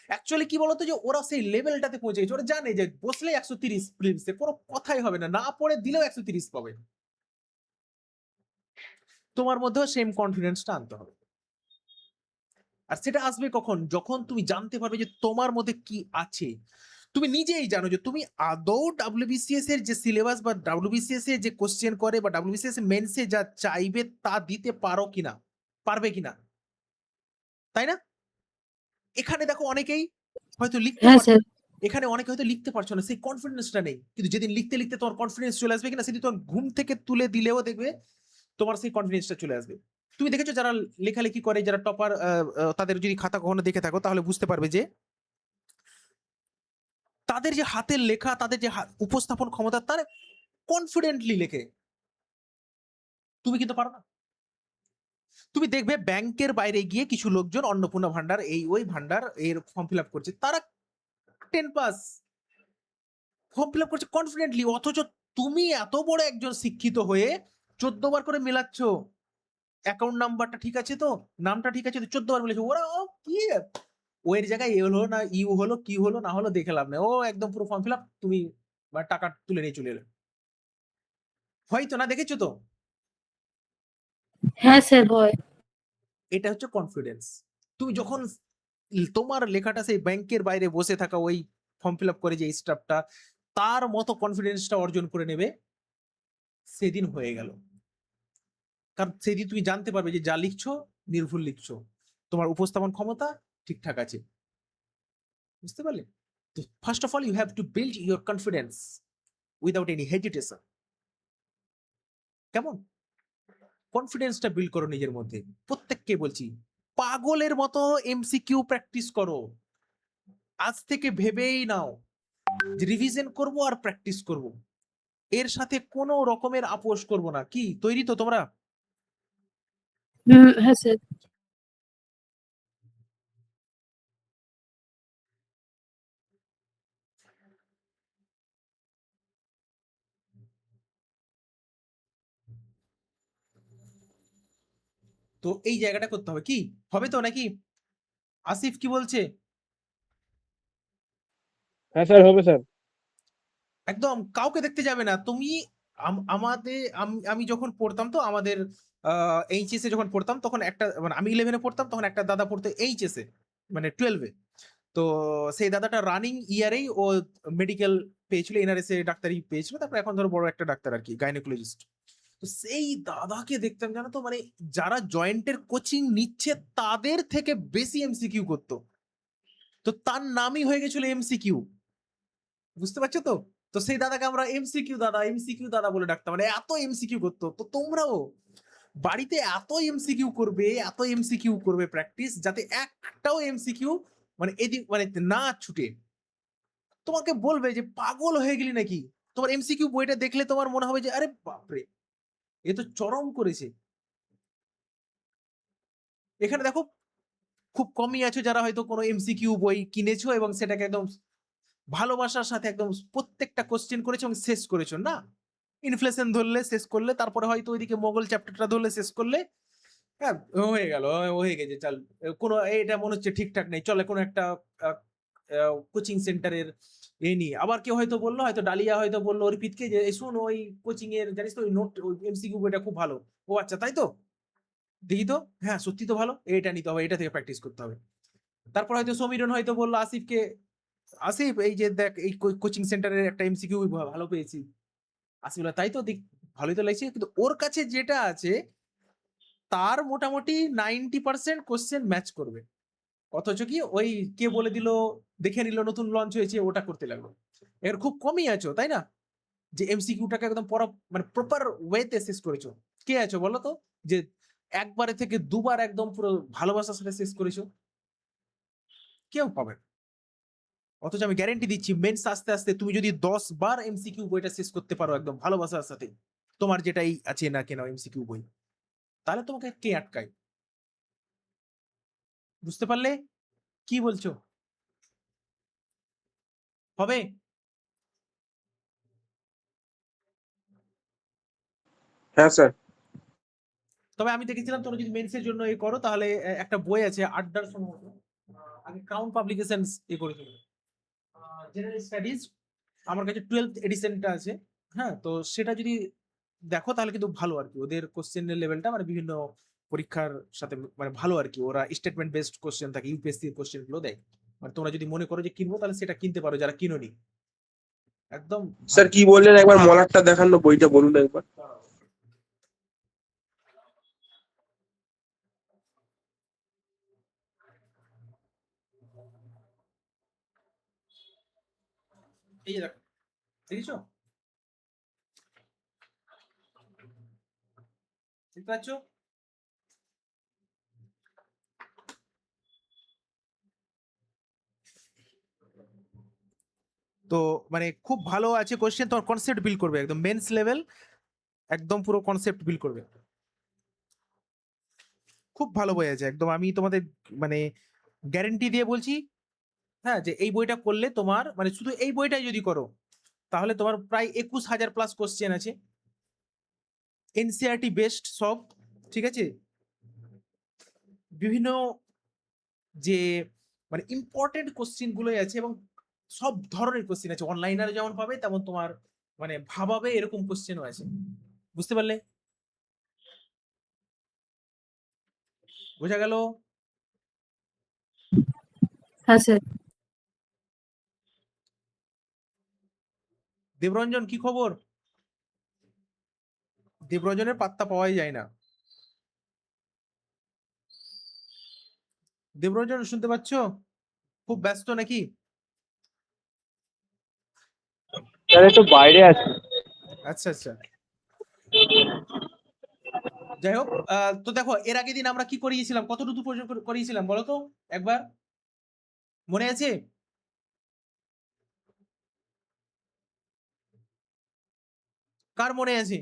অ্যাকচুয়ালি কি বলতো, যে ওরা সেই লেভেলটাতে পৌঁছে গেছে, ওরা জানে যে বসলে 130 প্রিলিমসে কোনো কথাই হবে না, না পড়ে দিলেও 130 পাবে। তোমার মধ্যেও সেম কনফিডেন্সটা আনতে হবে। আর সেটা আসবে কখন? যখন তুমি জানতে পারবে যে তোমার মধ্যে কি আছে। তুমি নিজেই জানো যে তুমি আদৌ ডাব্লিউবিসিএস এর যে সিলেবাস বা ডাব্লিউবিসিএস এর যে কোশ্চেন করে বা ডাব্লিউবিসিএস মেন্সে যা চাইবে তা দিতে পারো কিনা, পারবে কিনা, তাই না? এখানে দেখো অনেকেই হয়তো লিখতে হ্যাঁ পারছো, স্যার। এখানে অনেকে হয়তো লিখতে পারছো না, সেই কনফিডেন্সটা নেই, কিন্তু যেদিন লিখতে লিখতে তোমার কনফিডেন্স চলে আসবে কিনা, সেদিন তোমার ঘুম থেকে তুলে দিলেও দেখবে তোমার সেই কনফিডেন্সটা চলে আসবে। তুমি দেখেছো যারা লেখালেখি করে, যারা টপার, তাদের যদি খাতা কখনো দেখে থাকো তাহলে বুঝতে পারবে যে তাদের যে হাতের লেখা, তাদের যে উপস্থাপন ক্ষমতা, তার কনফিডেন্টলি লেখে। তুমি কিন্তু পারো না। তুমি দেখবে ব্যাংকের বাইরে গিয়ে কিছু লোকজন অন্নপূর্ণা ভান্ডার, এই ওই ভান্ডার এর ফর্ম ফিল আপ করছে, তারা 10 পাস ফর্ম ফিল আপ করছে কনফিডেন্টলি, অথচ তুমি এত বড় একজন শিক্ষিত হয়ে 14 বার করে মেলাচ্ছ, অ্যাকাউন্ট নাম্বারটা ঠিক আছে তো, নামটা ঠিক আছে তো, 14 বার মিলেছে, ওরা ও কি, ও এর জায়গায় এ হলো না ইউ হলো, কি হলো না হলো দেখে লাভ নেই, ও একদম পুরো ফর্ম ফিল আপ, তুমি টাকা তুলে নিয়ে চলে এলো। হয়তো না, দেখেছো তো? হ্যাঁ স্যার, হয়। এটা হচ্ছে কনফিডেন্স। তুমি যখন তোমার লেখাটা সেই ব্যাংকের বাইরে বসে থাকা ওই ফর্ম ফিল আপ করে যে স্টাফটা তার মতো কনফিডেন্সটা অর্জন করে নেবে, সেদিন হয়ে গেল। কারণ সেদিন তুমি জানতে পারবে যে যা লিখছো নির্ভুল লিখছো, তোমার উপস্থাপন ক্ষমতা ঠিকঠাক আছে। বুঝতে পারলে? তো first of all you have to build your confidence without any hesitation. কেমন? কনফিডেন্সটা বিল্ড করো নিজের মধ্যে। প্রত্যেককে বলছি, পাগলের মতো এমসিকিউ প্র্যাকটিস করো। আজ থেকে ভেবেই নাও যে রিভিশন করব আর প্র্যাকটিস করব, এর সাথে কোনো রকমের আপোষ করব না। কি তৈরি তো তোমরা? হ্যাঁ স্যার। তো এই জায়গাটা করতে হবে, কি হবে তো নাকি? আসিফ কি বলছে? হ্যাঁ স্যার, হবে স্যার। একদম কাউকে দেখতে যাবে না তুমি। আমাদের আমি যখন পড়তাম, তো আমাদের এইচএস এ যখন পড়তাম তখন একটা, মানে আমি 11-এ পড়তাম তখন একটা দাদা পড়তো এইচএস এ, মানে 12-এ। তো সেই দাদাটা রানিং ইয়ারেই ও মেডিকেল পেয়েছিল, এনআরএস এ ডাক্তারি পেয়েছিল, তারপর এখন ধরো বড় একটা ডাক্তার আর কি, গাইনোকোলজিস্ট। তো সেই দাদাকে দেখতাম জানো তো, মানে যারা জয়েন্টের কোচিং নিচ্ছে তাদের থেকে বেশি এমসিকিউ করতো। তো তার নামই হয়ে গেছিল এমসিকিউ। বুঝতে পারছো তো? তো সেই দাদাকে আমরা এমসিকিউ দাদা, এমসিকিউ দাদা বলে ডাকতাম, মানে এত এমসিকিউ করতো। তো তোমরাও বাড়িতে এত এমসিকিউ করবে, এত এমসিকিউ করবে প্র্যাকটিস, যাতে একটাও এমসিকিউ মানে এদিক মানে না ছুটে। তোমাকে বলবে যে পাগল হয়ে গেলি নাকি, তোমার এমসিকিউ বইটা দেখলে তোমার মনে হবে যে আরে বাপরে, এ তো চরম করেছে। এখানে দেখো খুব কমই আছে যারা হয়তো কোনো এমসিকিউ বই কিনেছো এবং সেটাকে একদম ভালোবাসার সাথে একদম প্রত্যেকটা কোশ্চেন করেছো এবং শেষ করেছো না। ইনফ্লেশন ধরলে শেষ করলে, তারপরে হয়তো ওইদিকে মোগল চ্যাপ্টারটা ধরলে শেষ করলে, হ্যাঁ হয়ে গেল, হয়ে গেছে, চল কোনো এটা মনে হচ্ছে ঠিকঠাক নেই, চলে কোনো একটা কোচিং সেন্টারের এই নিয়ে। আবার কেউ হয়তো বললো, হয়তো ডালিয়া হয়তো বললো অর্পিতকে যে এই শোন ওই কোচিং এর জানিস তো ওই নোট ওই এমসিকিউ বইটা খুব ভালো। ও আচ্ছা তাই তো, দেখি তো, হ্যাঁ সত্যি তো ভালো, এটা নিতে হবে, এটা থেকে প্র্যাকটিস করতে হবে। তারপর হয়তো সমীরন হয়তো বললো আসিফকে, আসিফ এই যে দেখ এই কোচিং সেন্টারের একটা এমসিকিউ ভালো পেয়েছি। আসিফ বললো, তাই তো, দেখ ভালোই তো লাগছে, কিন্তু ওর কাছে যেটা আছে তার মোটামুটি 90% কোশ্চেন ম্যাচ করবে, অথচ কি ওই কে বলে দিল, দেখে নিল নতুন লঞ্চ হয়েছে ওটা করতে লাগলো। এর খুব কমই আছো তাই না, যে এমসিকিউটাকে একদম মানে প্রপার ওয়েতে শেষ করেছো। কে আছো বলো তো, যে একবারে থেকে দুবার একদম পুরো ভালোবাসার সাথে শেষ করেছো? কেউ পাবে না। অথচ আমি গ্যারেন্টি দিচ্ছি মেন্স আস্তে আস্তে তুমি যদি 10 বার এমসিকিউ বইটা শেষ করতে পারো একদম ভালোবাসার সাথে, তোমার যেটাই আছে না কেন এমসিকিউ বই, তাহলে তোমাকে কে আটকায়? বুঝতে পারলে? কি বলছো, হবে? হ্যাঁ স্যার। তবে আমি দেখেছিলাম তোমরা যদি মেন্সের জন্য এ করো তাহলে একটা বই আছে আড্ডার সম্ভবত আগে ক্রাউন পাবলিকেশনস এ করেছিল জেনারেল স্টাডিজ, আমার কাছে 12th এডিশনটা আছে। হ্যাঁ, তো সেটা যদি দেখো তাহলে কিন্তু ভালো আর কি, ওদের কোশ্চেনের লেভেলটা মানে বিভিন্ন পরীক্ষার সাথে মানে ভালো আর কি, ওরা স্টেটমেন্ট বেসড কোশ্চেন থাকে, ইউপিএসসি এর কোশ্চেন গুলো দেয়। মানে তোমরা যদি মনে করো যে কিনবো তাহলে সেটা কিনতে পারো যারা কিনোনি, একদম স্যার ভালো। কি বললেন একবার মলাটটা দেখানো বইটা বলুন একবার। এই যে দেখো, দেখেছো, দেখতে পাচ্ছ? তো মানে খুব ভালো আছে কোশ্চেন, তোমার কনসেপ্ট বিল্ড করবে একদম মেন্স লেভেল, একদম পুরো কনসেপ্ট বিল্ড করবে। খুব ভালো বই আছে একদম, আমি তোমাদের মানে গ্যারেন্টি দিয়ে বলছি। হ্যাঁ, যে এই বইটা করলে তোমার মানে শুধু এই বইটাই যদি করো তাহলে তোমার প্রায় 21,000 প্লাস কোশ্চেন আছে, এনসিআরটি বেসড সব, ঠিক আছে? বিভিন্ন যে মানে ইম্পর্টেন্ট কোশ্চেন গুলোই আছে এবং সব ধরনের কোশ্চেন আছে, অনলাইনারে যেমন পাবে তেমন তোমার মানে ভাবাবে এরকম কোশ্চেনও আছে। বুঝতে পারলে? বোঝা গেল? হ্যাঁ স্যার। দেবরঞ্জন কি খবর? দেবরঞ্জনের পাত্তা পাওয়াই যায় না। দেবরঞ্জন শুনতে পাচ্ছ? খুব ব্যস্ত নাকি? স্যার একটু বাইরে আছে। আচ্ছা আচ্ছা, যাই হোক। তো দেখো এর আগের দিন আমরা কি করিয়েছিলাম, কতটুকু পর্যন্ত করিয়েছিলাম বলো তো একবার, মনে আছে? কার মনে আছে?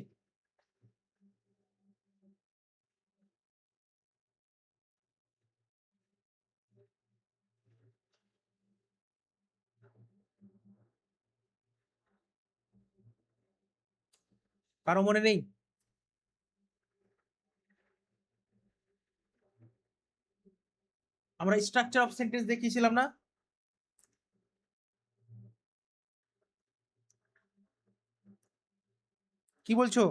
কারো মনে নেই? আমরা স্ট্রাকচার অফ সেন্টেন্স দেখিয়েছিলাম না? কি বলছো?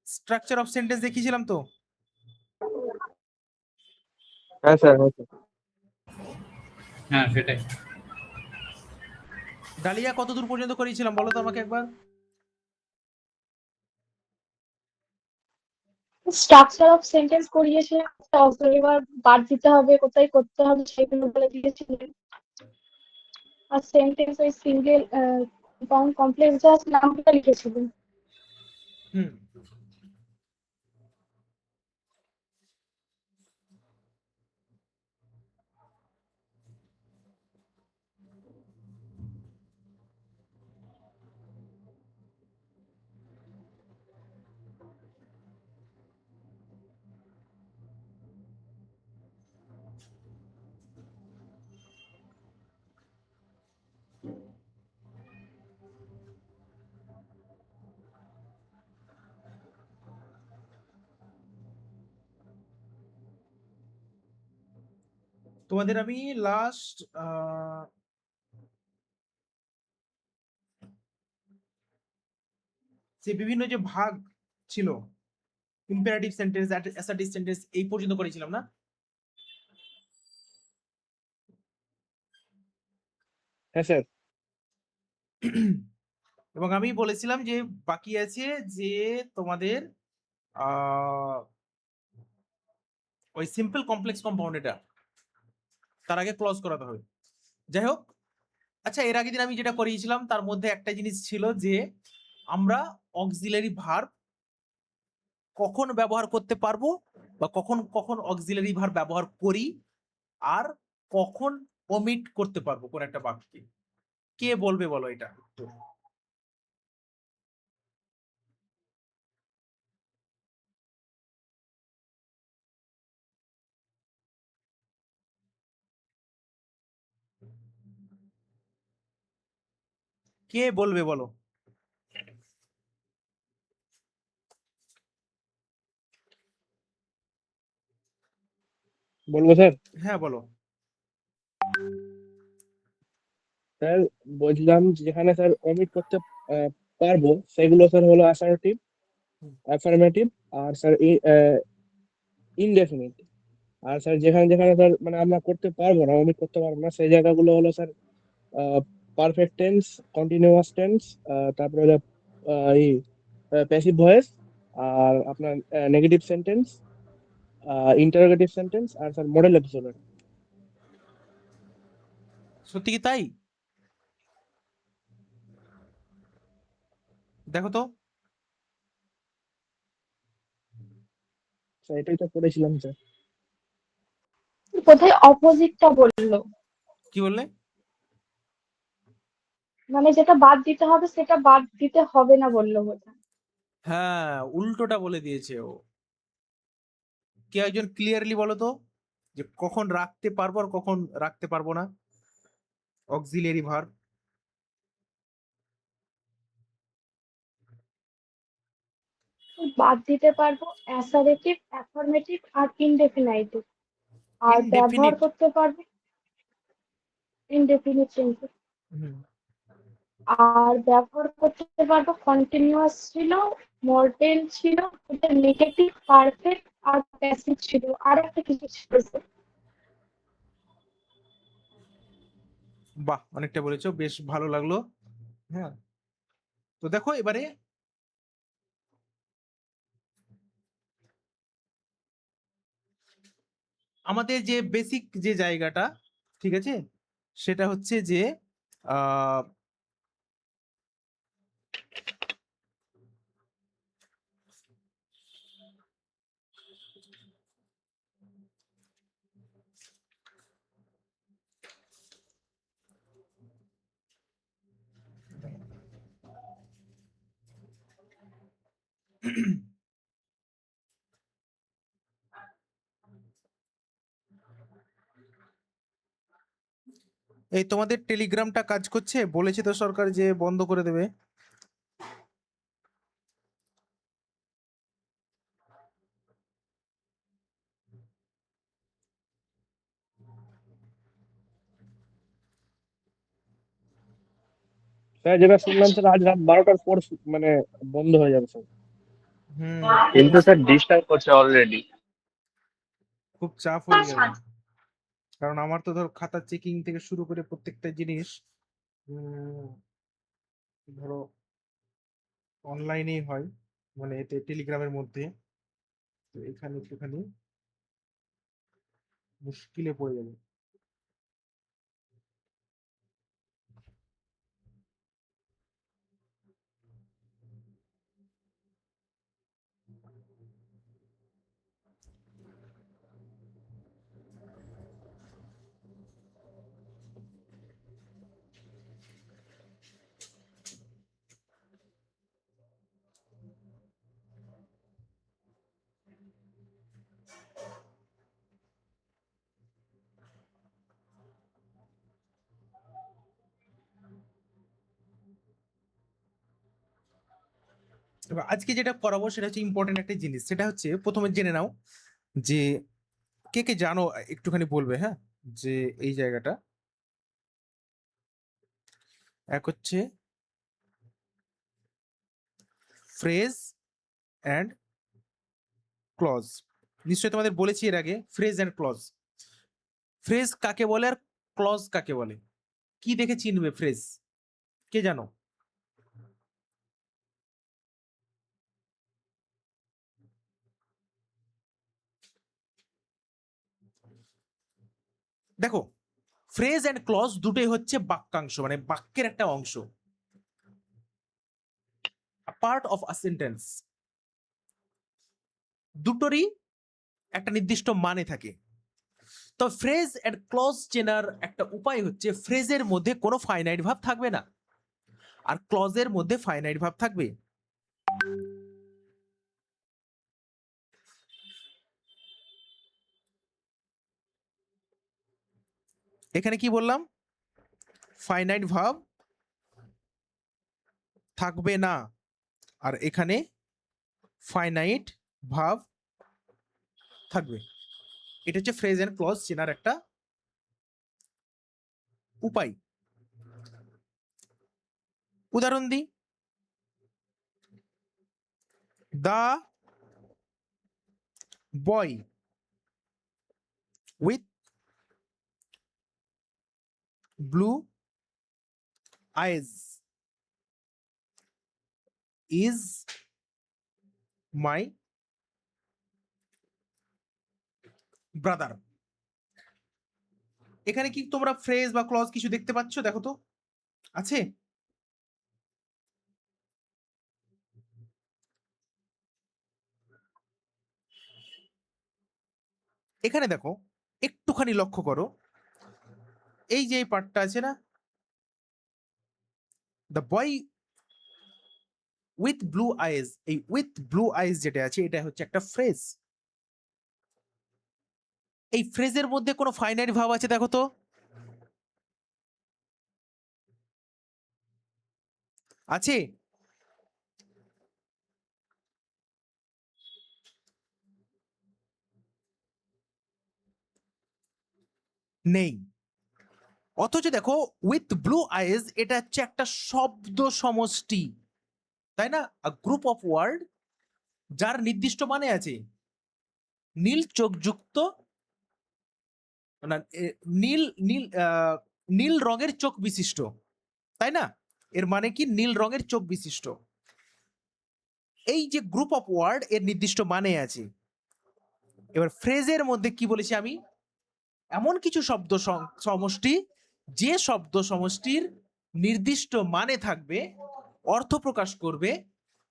স্ট্রাকচার অফ সেন্টেন্স দেখিয়েছিলাম তো? হ্যাঁ স্যার, হ্যাঁ স্যার। হ্যাঁ সেটাই। ডালিয়া কতদূর পর্যন্ত করিয়েছিলাম বলো তো আমাকে একবার। স্ট্রাকচার অফ সেন্টেন্স করিয়েছিলেন, এবার বাদ দিতে হবে, কোথায় করতে হবে সেগুলো বলে দিয়েছিলেন। আর সেন্টেন্স ওই সিঙ্গেল কমপ্লেক্স জাস্ট নামটা লিখেছিলেন। হুম, তোমাদের আমি লাস্ট যে বিভিন্ন যে ভাগ ছিল, ইম্পারেটিভ সেন্টেন্স, অ্যাসার্টিভ সেন্টেন্স, এই পর্যন্ত করেছিলাম না? হ্যাঁ স্যার। এবং আমি বলেছিলাম যে বাকি আছে যে তোমাদের আহ ওই সিম্পল কমপ্লেক্স কম্পাউন্ড, এটা তার আগে ক্লজ করাতে হবে। যাই হোক, আচ্ছা এর আগের দিন আমি যেটা করিয়েছিলাম তার মধ্যে একটা জিনিস ছিল যে আমরা অক্সিলারি ভার্ব কখন ব্যবহার করতে পারবো বা কখন কখন অক্সিলারি ভার্ব ব্যবহার করি, আর কখন ওমিট করতে পারবো কোন একটা বাক্যে। কে বলবে বলো এটা একটু? কে বলবে বলো? বলবো স্যার? হ্যাঁ বলো। স্যার বলছিলাম যেখানে স্যার অমিট করতে পারবো সেগুলো স্যার হলো অ্যাসার্টিভ, অ্যাফার্মেটিভ, আর স্যার ইনডেফিনিট। আর স্যার যেখানে যেখানে স্যার মানে আমরা করতে পারবো না, অমিট করতে পারবো না, সেই জায়গাগুলো হলো sir perfect tense, continuous tense, তারপরে হলো প্যাসিভ ভয়েস, আর আপনার নেগেটিভ সেন্টেন্স, ইন্টারোগেটিভ সেন্টেন্স, আর স্যার মডেল এপিসোড। সত্যি কি তাই? দেখো তো। স্যার এটাই তো পড়েছিলাম স্যার। কোথায় অপোজিটটা বললো, কি বললে? মানে যেটা বাদ দিতে হবে সেটা বাদ দিতে হবে না বললো বোধহয়। হ্যাঁ, উল্টোটা বলে দিয়েছে ও। কে একজন ক্লিয়ারলি বলো তো, যে কখন রাখতে পারবো আর কখন রাখতে পারবো না অক্সিলিয়ারি ভার্ব। বাদ দিতে পারবো অ্যাসারেটিভ, অ্যাফার্মেটিভ আর ইনডেফিনাইটিভ। আর ব্যবহার ইনডেফিনিট। করতে পারবো ইনডেফিনিট টেন্সে। আর ব্যবহার করতে পারবো কন্টিনিউয়াস ছিল, মর্টেল ছিল, নেগেটিভ, পারফেক্ট আর প্যাসিভ ছিল, আর একটা কিছু ছিল স্যার। বাহ, অনেকটা বলেছো, বেশ ভালো লাগলো। হ্যাঁ, তো দেখো এবারে আমাদের যে বেসিক যে জায়গাটা, ঠিক আছে, সেটা হচ্ছে যে আহ এই তোমাদের টেলিগ্রামটা কাজ করছে? বলেছে তো সরকার যে বন্ধ করে দেবে। স্যার যেটা শুনলাম স্যার আজ রাত 12টার পর মানে বন্ধ হয়ে যাবে স্যার। হুম, কিন্তু স্যার ডিস্টার্ব করছে অলরেডি। খুব চাপ হয়ে যাবে। কারণ আমার তো ধর খাতা চেকিং থেকে শুরু করে প্রত্যেকটা জিনিস উম, ধরো অনলাইনেই হয়, মানে এতে টেলিগ্রামের মধ্যে। তো এখানে একটুখানি মুশকিলে পড়ে যাবে। এবার আজকে যেটা করাবো সেটা হচ্ছে ইম্পর্টেন্ট একটা জিনিস, সেটা হচ্ছে প্রথমে জেনে নাও যে কে কে জানো, একটুখানি বলবে, হ্যাঁ, যে এই জায়গাটা এক হচ্ছে ফ্রেজ অ্যান্ড ক্লজ। নিশ্চয়ই তোমাদের বলেছি এর আগে ফ্রেজ অ্যান্ড ক্লজ। ফ্রেজ কাকে বলে আর ক্লজ কাকে বলে, কি দেখে চিনবে ফ্রেজ? কে জানো? দেখো, ফ্রেজ অ্যান্ড ক্লজ দুটোই হচ্ছে বাক্যাংশ, মানে বাক্যের একটা অংশ, পার্ট অফ আ সেন্টেন্স। দুটোরই একটা নির্দিষ্ট মানে থাকে। তো ফ্রেজ এন্ড ক্লজ চেনার একটা উপায় হচ্ছে ফ্রেজের মধ্যে কোনো ফাইনাইট ভাব থাকবে না, আর ক্লজের মধ্যে ফাইনাইট ভাব থাকবে। এখানে কি বললাম? ফাইনাইট ভাব থাকবে না, আর এখানে ফাইনাইট ভাব থাকবে। এটা হচ্ছে ফ্রেজ এন্ড ক্লজ চেনার একটা উপায়। উদাহরণ দিই, the boy with blue eyes is my brother. এখানে কি তোমরা ফ্রেজ বা ক্লজ কিছু দেখতে পাচ্ছ? দেখো তো, আছে? এখানে দেখো, একটুখানি লক্ষ্য করো, এই যে এই পার্টটা আছে না, দ্য বয় উইথ ব্লু আইজ, এই উইথ ব্লু আইজ যেটা আছে এটা হচ্ছে একটা ফ্রেজ। এই ফ্রেজের মধ্যে কোনো ফাইনাইট ভাব আছে? দেখো তো, আছে? নেই। অথচ দেখো উইথ ব্লু আইজ এটা হচ্ছে একটা শব্দ সমষ্টি, তাই না? গ্রুপ অফ ওয়ার্ড যার নির্দিষ্ট মানে আছে। নীল চোখযুক্ত, না, নীল নীল নীল রঙের চোখ বিশিষ্ট, তাই না? এর মানে কি নীল রঙের চোখ বিশিষ্ট। এই যে গ্রুপ অফ ওয়ার্ড এর নির্দিষ্ট মানে আছে। এবার ফ্রেজের মধ্যে কি বলেছি আমি? এমন কিছু শব্দ সমষ্টি যে শব্দ সমষ্টির নির্দিষ্ট মানে থাকবে, অর্থ প্রকাশ করবে,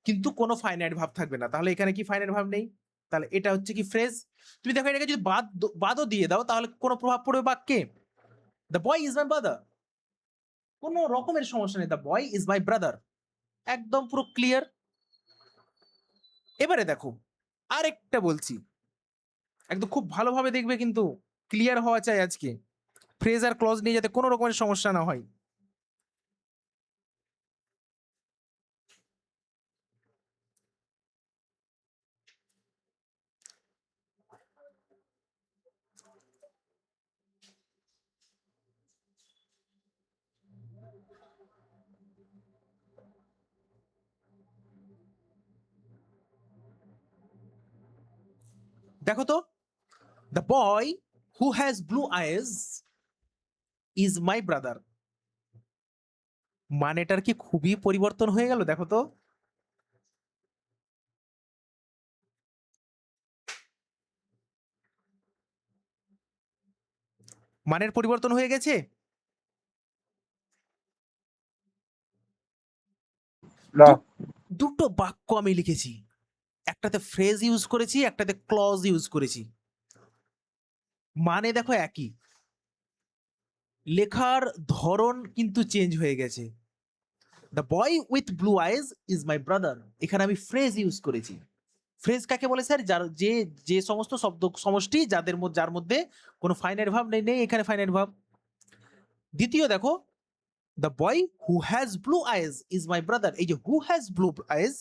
কিন্তু কোনো ফাইনাইট ভাব থাকবে না। তাহলে এখানে কি ফাইনাইট ভাব নেই? তাহলে এটা হচ্ছে কি ফ্রেজ। তুমি দেখো এটাকে যদি বাদও দিয়ে দাও তাহলে কোনো প্রভাব পড়বে বাক্যে? The boy is my brother, কোনো রকমের সমস্যা নেই। The boy is my brother, একদম পুরো ক্লিয়ার। এবারে দেখো আরেকটা বলছি, একদম খুব ভালোভাবে দেখবে, কিন্তু ক্লিয়ার হওয়া চাই আজকে, ফ্রেজ আর ক্লজ নিয়ে যাতে কোনো রকমের সমস্যা না হয়। দেখো তো, the boy who has blue eyes is my brother, মানেটার কি খুবই পরিবর্তন হয়ে গেল? দেখো তো, মানের পরিবর্তন হয়ে গেছে। না, দুটো বাক্য আমি লিখেছি, একটাতে ফ্রেজ ইউজ করেছি, একটাতে ক্লজ ইউজ করেছি, মানে দেখো একই, লেখার ধরন কিন্তু চেঞ্জ হয়ে গেছে। The boy with blue eyes is my brother, এখানে আমি ফ্রেজ ইউজ করেছি। ফ্রেজ কাকে বলে স্যার? যার যে যে সমস্ত শব্দ সমষ্টি যার মধ্যে কোনো ফাইনাইট ভাব নেই, এখানে ফাইনাইট ভাব। দ্বিতীয় দেখো, the boy who has blue eyes is my brother, এই যে হু হ্যাজ ব্লু আইজ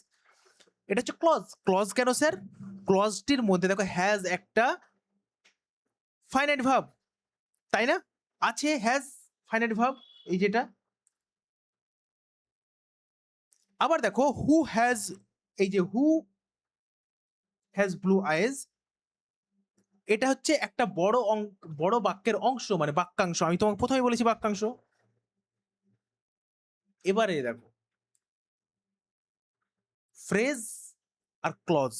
এটা হচ্ছে ক্লজ। ক্লজ কেন স্যার? ক্লজটির মধ্যে দেখো হ্যাজ একটা ফাইনাইট ভাব, তাই না? আছে হ্যাজ ফাইনাইট ভাব, এই যেটা। আবার দেখো হু হ্যাজ, এই যে হু হ্যাজ ব্লু আইজ এটা হচ্ছে একটা বড় বাক্যের অংশ, মানে বাক্যাংশ। আমি তোমাকে প্রথমে বলেছি বাক্যাংশ। এবারে দেখো ফ্রেজ আর ক্লজ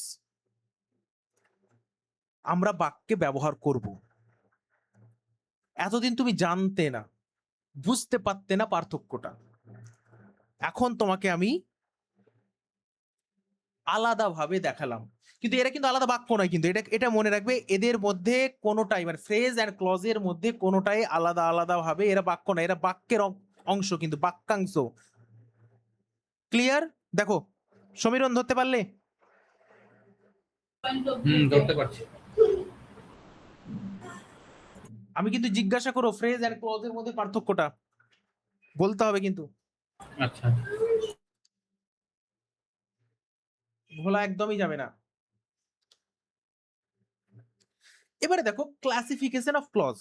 আমরা বাক্যে ব্যবহার করব। এতদিন তুমি জানতে না, বুঝতে পারতে না পার্থক্যটা, এখন তোমাকে আমি আলাদাভাবে দেখালাম। কিন্তু এরা কিন্তু আলাদা বাক্য নয়, কিন্তু এটা এটা মনে রাখবে, এদের মধ্যে কোনোটাই, মানে ফ্রেজ এন্ড ক্লজের মধ্যে কোনোটাই আলাদা আলাদা ভাবে এরা বাক্য নয়, এরা বাক্যের অংশ, কিন্তু বাক্যাংশ। ক্লিয়ার? দেখো সমীরণ ধরতে পারলে? ধরতে পারছি। আমি কিন্তু জিজ্ঞাসা করো ফ্রেজ এন্ড ক্লজের মধ্যে পার্থক্যটা বলতে হবে, কিন্তু আচ্ছা, ভোলা একদমই যাবে না। এবারে দেখো classification of clause.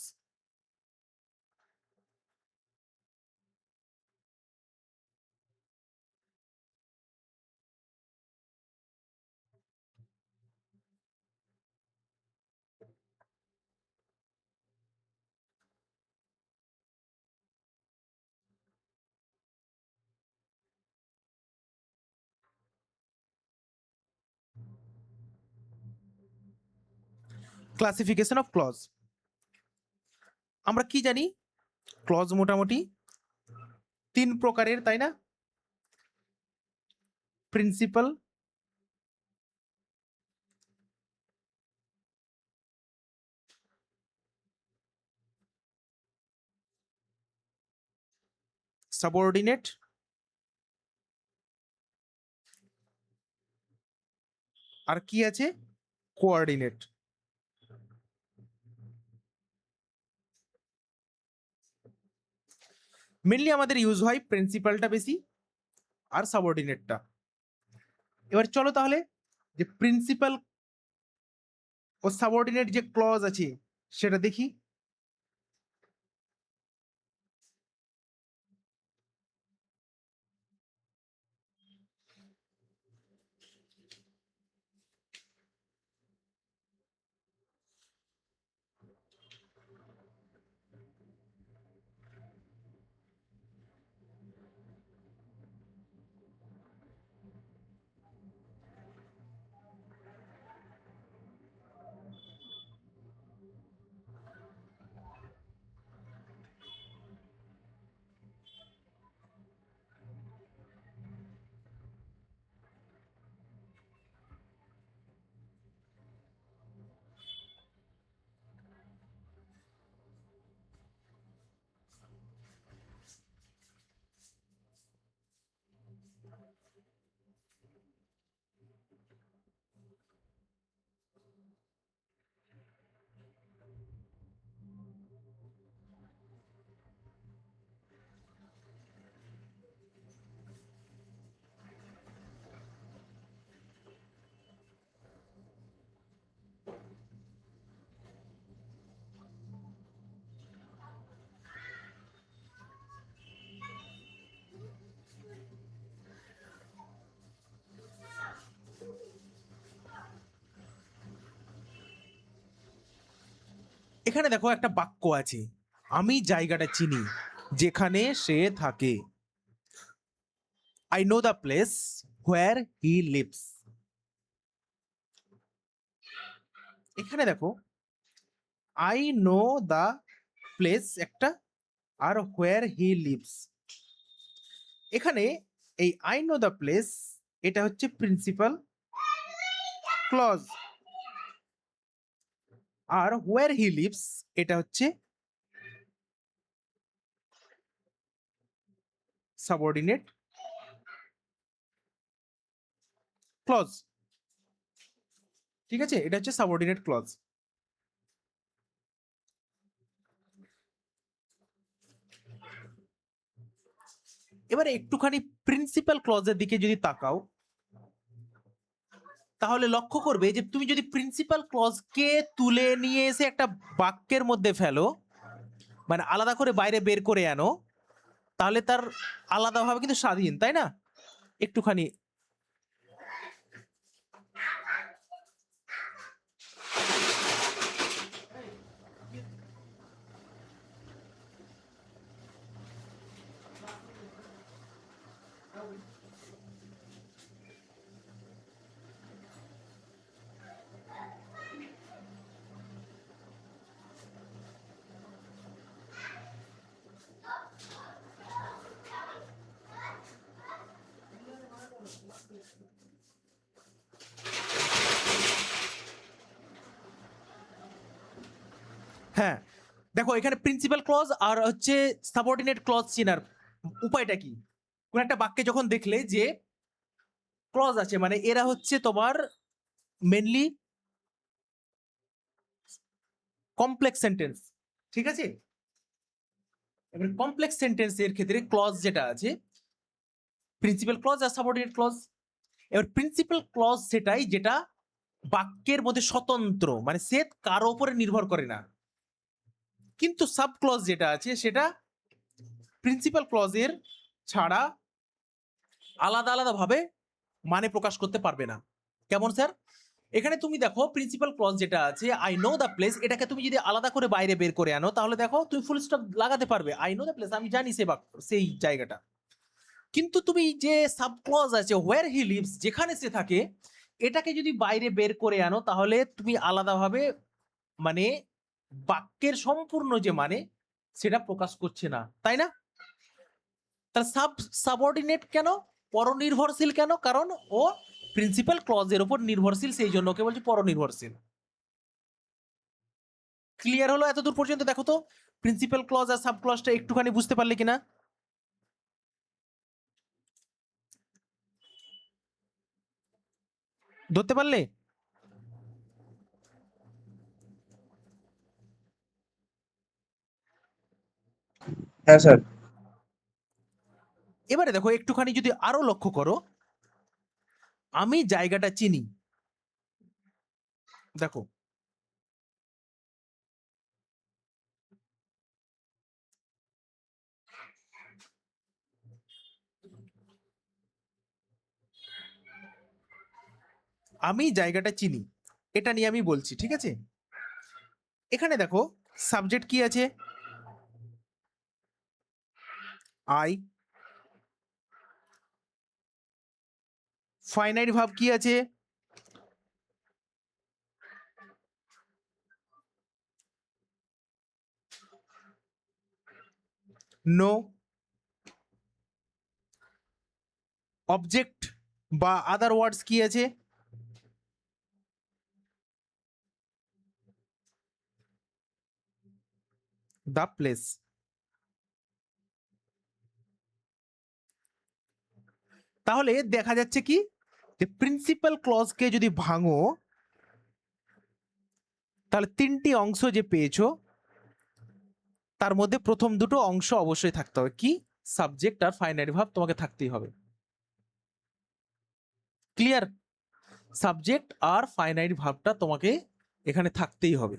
Classification of clause, আমরা কি জানি ক্লজ মোটামুটি 3 প্রকারের, তাই না? প্রিন্সিপাল, সাবঅর্ডিনেট আর কি আছে, কোঅর্ডিনেট। মেনলি আমাদের ইউজ হয় প্রিন্সিপালটা বেশি আর সাবঅর্ডিনেটটা। এবার চলো তাহলে যে প্রিন্সিপাল ও সাবঅর্ডিনেট যে ক্লজ আছে সেটা দেখি। এখানে দেখো একটা বাক্য আছে, আমি জায়গাটা চিনি যেখানে সে থাকে। I know the place where he leaves. এখানে দেখো আই নো দ্য প্লেস একটা, আর হোয়ার হি লিভস। এখানে এই আই নো দ্য প্লেস এটা হচ্ছে প্রিন্সিপাল ক্লজ, আর হোয়ার হি লিভস এটা হচ্ছে সাবঅর্ডিনেট ক্লজ। ঠিক আছে, এটা হচ্ছে সাবঅর্ডিনেট ক্লজ। এবারে একটুখানি প্রিন্সিপাল ক্লজের দিকে যদি তাকাও তাহলে লক্ষ্য করবে যে তুমি যদি প্রিন্সিপাল ক্লজকে তুলে নিয়ে এসে একটা বাক্যের মধ্যে ফেলো, মানে আলাদা করে বাইরে বের করে আনো, তাহলে তার আলাদাভাবে কিন্তু স্বাধীন, তাই না? একটুখানি হ্যাঁ দেখো এখানে প্রিন্সিপাল ক্লজ আর হচ্ছে সাবঅর্ডিনেট ক্লজ চেনার উপায়টা কি? কোন একটা বাক্যে যখন দেখলে যে ক্লজ আছে, মানে এরা হচ্ছে তোমার মেনলি কমপ্লেক্স সেন্টেন্স, ঠিক আছে? এবার কমপ্লেক্স সেন্টেন্সের ক্ষেত্রে ক্লজ যেটা আছে প্রিন্সিপাল ক্লজ আর সাবঅর্ডিনেট ক্লজ। এবার প্রিন্সিপাল ক্লজ সেটাই যেটা বাক্যের মধ্যে স্বতন্ত্র, মানে সে কারো উপরে নির্ভর করে না। কিন্তু সাব ক্লজ যেটা আছে সেটা প্রিন্সিপাল ক্লজের ছাড়া আলাদা আলাদা ভাবে মানে প্রকাশ করতে পারবে না। কেমন স্যার? এখানে তুমি দেখো প্রিন্সিপাল ক্লজ যেটা আছে আই নো দ্য প্লেস, এটাকে তুমি যদি আলাদা করে বাইরে বের করে আনো তাহলে দেখো তুমি ফুল স্টপ লাগাতে পারবে, আই নো দ্য প্লেস, আমি জানি সেই জায়গাটা। কিন্তু তুমি যে সাব ক্লজ আছে হোয়ার হি লিভস, যেখানে সে থাকে, এটাকে যদি বাইরে বের করে আনো তাহলে তুমি আলাদাভাবে মানে বাক্যের সম্পূর্ণ যে মানে সেটা প্রকাশ করছে না, তাই না? তাহলে সাবঅর্ডিনেট কেন, পরনির্ভরশীল কেন? কারণ ও প্রিন্সিপাল ক্লজের উপর নির্ভরশীল, সেই জন্য ওকে বলছি পরনির্ভরশীল। ক্লিয়ার হলো এতদূর পর্যন্ত? দেখো তো প্রিন্সিপাল ক্লজ আর সাব ক্লজটা একটুখানি বুঝতে পারলে কিনা? ধরতে পারলে? হ্যাঁ স্যার। এবারে দেখো একটুখানি যদি আরো লক্ষ্য করো, আমি জায়গাটা চিনি। দেখো আমি জায়গাটা চিনি, এটা নিয়ে আমি বলছি, ঠিক আছে? এখানে দেখো সাবজেক্ট কি আছে? আই। ফাইনাইট ভার্ব কি আছে? নো। অবজেক্ট বা আদার ওয়ার্ডস কি আছে? The place. তাহলে দেখা যাচ্ছে কি যে প্রিন্সিপাল ক্লজকে যদি ভাঙো তাহলে তিনটি অংশ যে পেয়েছো তার মধ্যে প্রথম দুটো অংশ অবশ্যই থাকতে হবে। কি? সাবজেক্ট আর ফাইনাইট ভার্ব তোমাকে থাকতেই হবে। ক্লিয়ার? সাবজেক্ট আর ফাইনাইট ভার্বটা তোমাকে এখানে থাকতেই হবে।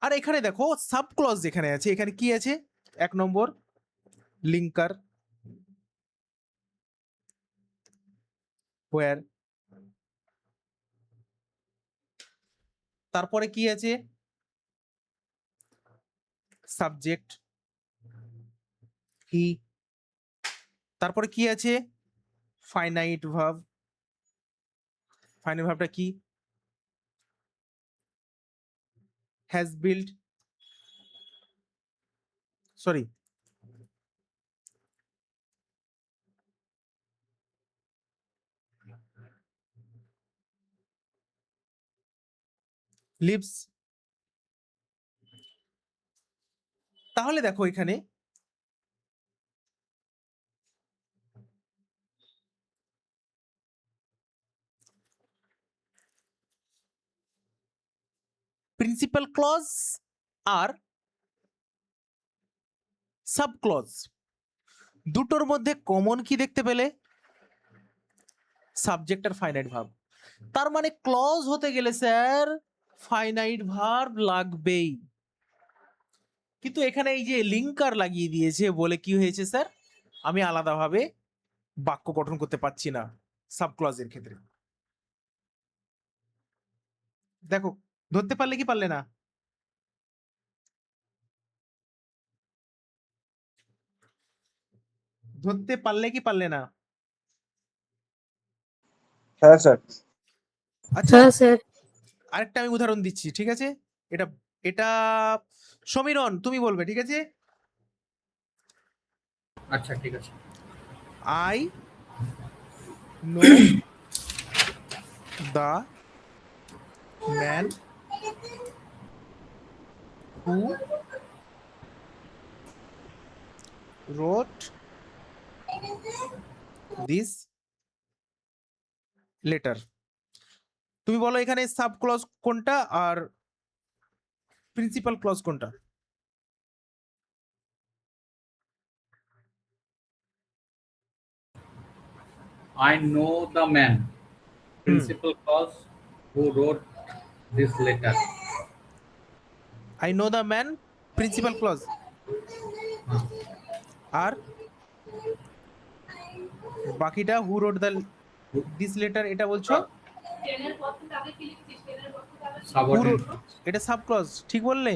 আর এখানে দেখো সাব ক্লজ যেখানে আছে, এখানে কি আছে? 1 নম্বর লিঙ্কার, হোয়ার। তারপরে কি আছে? Subject, he. তারপরে কি আছে? Finite verb. ফাইনাইট ভার্বটা কি? Has build, sorry, lives. তাহলে দেখো এখানে প্রিন্সিপাল ক্লজ আর সাব ক্লজ দুটোর মধ্যে কমন কি দেখতে পেলে? সাবজেক্ট আর ফাইনাইট ভার্ব। তার মানে ক্লজ হতে গেলে স্যার ফাইনাইট ভার্ব লাগবেই। কিন্তু এখানে এই যে লিঙ্কার লাগিয়ে দিয়েছে বলে কি হয়েছে স্যার, আমি আলাদাভাবে বাক্য গঠন করতে পারছি না সাব ক্লজের ক্ষেত্রে। দেখো ধরতে পারলে কি পারলে না? ধরতে পারলে কি পারলে না? হ্যাঁ স্যার। আচ্ছা হ্যাঁ স্যার। আরেকটা আমি উদাহরণ দিচ্ছি, ঠিক আছে? এটা এটা সমীরণ তুমি বলবে, ঠিক আছে? আচ্ছা ঠিক আছে। I know the man who wrote this letter. তুমি বলো এখানে সাব ক্লজ কোনটা আর প্রিন্সিপাল ক্লজ কোনটা? I know the man. Principal clause. Who wrote this letter? I know the man, principal clause. আর বাকিটা who wrote the this letter, এটা বলছো হু রোড, Subordinate clause. এটা সাব ক্লজ, ঠিক বললে?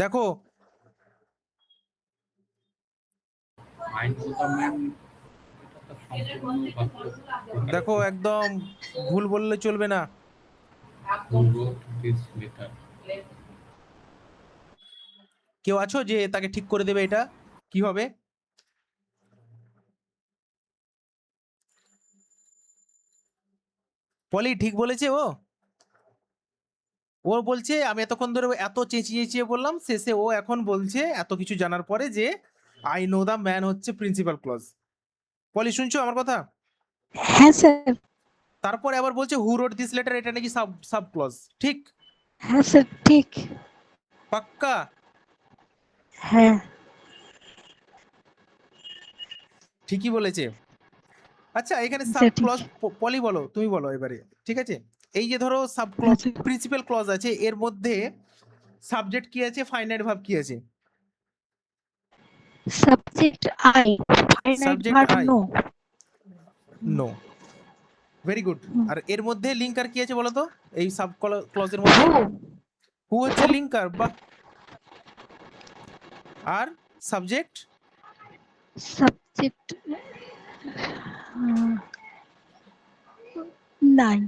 দেখো I know the man. এটা তো সম্পূর্ণ বাক্য দেখো একদম ভুল বললে চলবে না। Who wrote this letter? কেউ আছো যে তাকে ঠিক করে দেবে এটা কি হবে? পলি ঠিক বলেছে ও? ও বলছে আমি এতক্ষণ ধরে এত চেঁচিয়ে চেঁচিয়ে বললাম, শেষে ও এখন বলছে এত কিছু জানার পরে যে আই নো দা ম্যান হচ্ছে প্রিন্সিপাল ক্লজ। পলি শুনছো আমার কথা? হ্যাঁ স্যার। তারপরে আবার বলছে হু রোড দিস লেটার, এটা নাকি সাব সাব ক্লজ, ঠিক? হ্যাঁ স্যার ঠিক। পাক্কা? হ্যাঁ ঠিকই বলেছে। আচ্ছা এখানে সাব স্যার ঠিক। ক্লজ, পলি বলো, তুমি বলো এবারে, ঠিক আছে? এই যে ধরো সাব হ্যাঁ ক্লজ, স্যার। প্রিন্সিপাল ক্লজ আছে, এর মধ্যে সাবজেক্ট কি আছে, ফাইনাইট ভার্ব কি আছে? Subject I, finite subject verb I, know. No, very good. আর এর মধ্যে লিঙ্কার কি আছে বলো তো, এই সাব ক্লজের মধ্যে? হু হচ্ছে লিঙ্কার, বাহ। আর সাবজেক্ট? সাবজেক্ট নাই।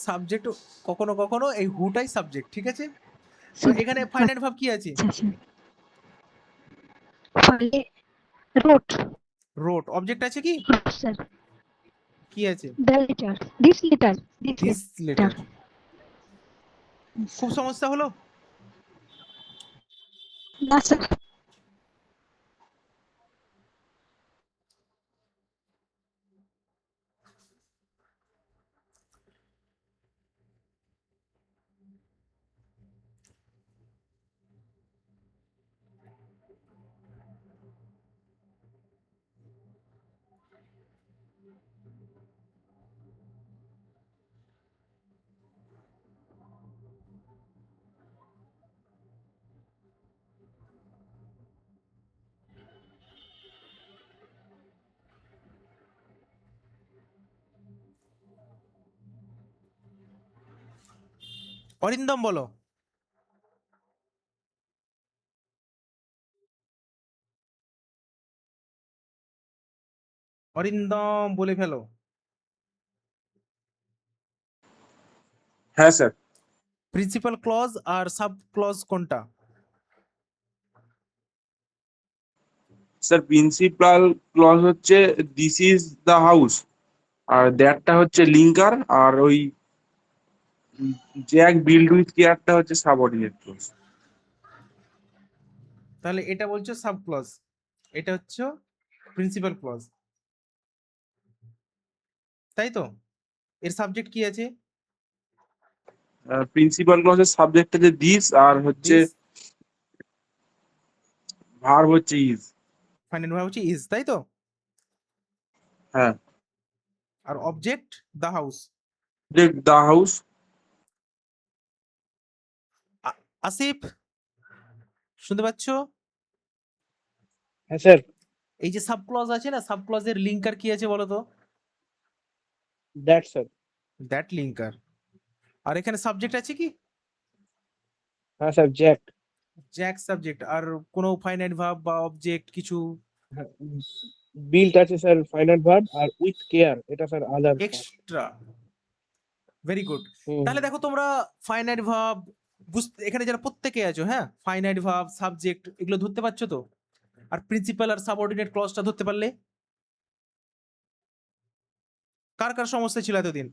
সাবজেক্ট কখনো কখনো এই হুটাই সাবজেক্ট, ঠিক আছে? তো এখানে ফাইনাইট ভার্ব কি আছে? ফলে রোট। রোট। অবজেক্ট আছে কি? স্যার কি আছে? The letter, this letter, this letter. খুব সমস্যা হলো? না স্যার। অরিন্দম বলো। অরিন্দম বলে ফেলো। হ্যাঁ স্যার। প্রিন্সিপাল ক্লজ আর সাব ক্লজ কোনটা? স্যার প্রিন্সিপাল ক্লজ হচ্ছে দিস ইজ দ্য হাউস, আর দ্যাটটা হচ্ছে লিঙ্কার, আর ওই জ্যাক বিল্ড উইথ কেয়ারটা হচ্ছে সাবঅর্ডিনেট ক্লজ। তাহলে এটা বলছো সাব ক্লজ, এটা হচ্ছে প্রিন্সিপাল ক্লজ, তাই তো? এর সাবজেক্ট কি আছে? প্রিন্সিপাল ক্লজের সাবজেক্ট হচ্ছে দিস, আর হচ্ছে দিস, ভার্ব হচ্ছে ইজ। ফাইনাল ভার্ব হচ্ছে ইজ, তাই তো? হ্যাঁ। আর object the house. The house. Asif শুনতে পাচ্ছ? হ্যাঁ স্যার। এই যে সাব ক্লজ আছে না, সাব ক্লজের লিঙ্কার কি আছে বলো তো? That sir. That linker. আর এখানে সাবজেক্ট আছে কি? হ্যাঁ স্যার জ্যাক। Jack subject. আর কোনো ফাইনাইট ভার্ব বা অবজেক্ট কিছু বিল্ড আছে স্যার ফাইনাল ভার্ব, আর উইথ কেয়ার এটা sir other. Extra. Very good. তাহলে দেখো তোমরা ফাইনাইট ভার্ব বুঝতে, এখানে যারা প্রত্যেকে আছো, হ্যাঁ, ফাইনাইট ভার্ব, সাবজেক্ট এগুলো ধরতে পারছো তো? আর প্রিন্সিপাল আর সাবঅর্ডিনেট ক্লজটা ধরতে পারলে? কার কার সমস্যা ছিল এতদিন?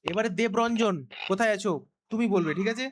এবারে দেবরঞ্জন কোথায় আছো? তুমি বলবে, ঠিক আছে?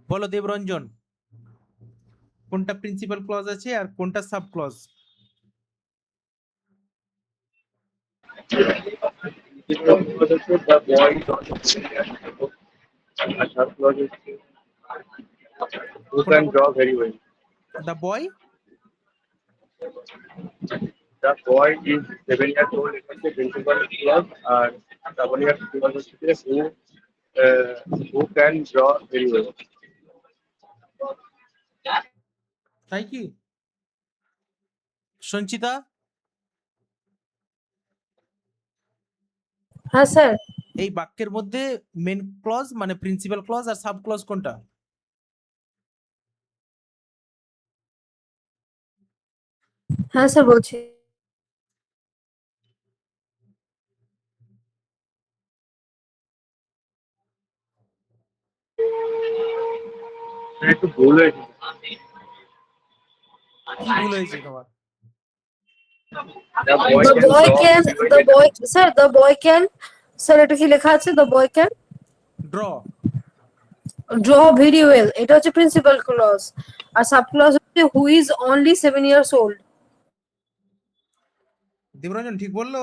বলো দেবরঞ্জন, কোনটা প্রিন্সিপাল ক্লজ আছে আর কোনটা সাব ক্লজ? Who কোনটা can draw very well. The boy? The boy is 7 years old. It was the principal clause, and 7 years old was who can draw very well. তাই কি সঞ্চিতা? হ্যাঁ স্যার। এই বাক্যের মধ্যে main clause মানে principal clause আর sub clause কোনটা? হ্যাঁ স্যার বলছি। একটু ভুল হয়েছে। কি ভুল হয়েছে তোমার? The boy The can boy draw can, very the well. boy, sir, the boy can, sir এটা কি লেখা আছে? The boy can draw. draw very well, এটা হচ্ছে প্রিন্সিপাল ক্লজ। আর সাব ক্লজ হচ্ছে who is only 7 years old। Debranjan ঠিক বললো?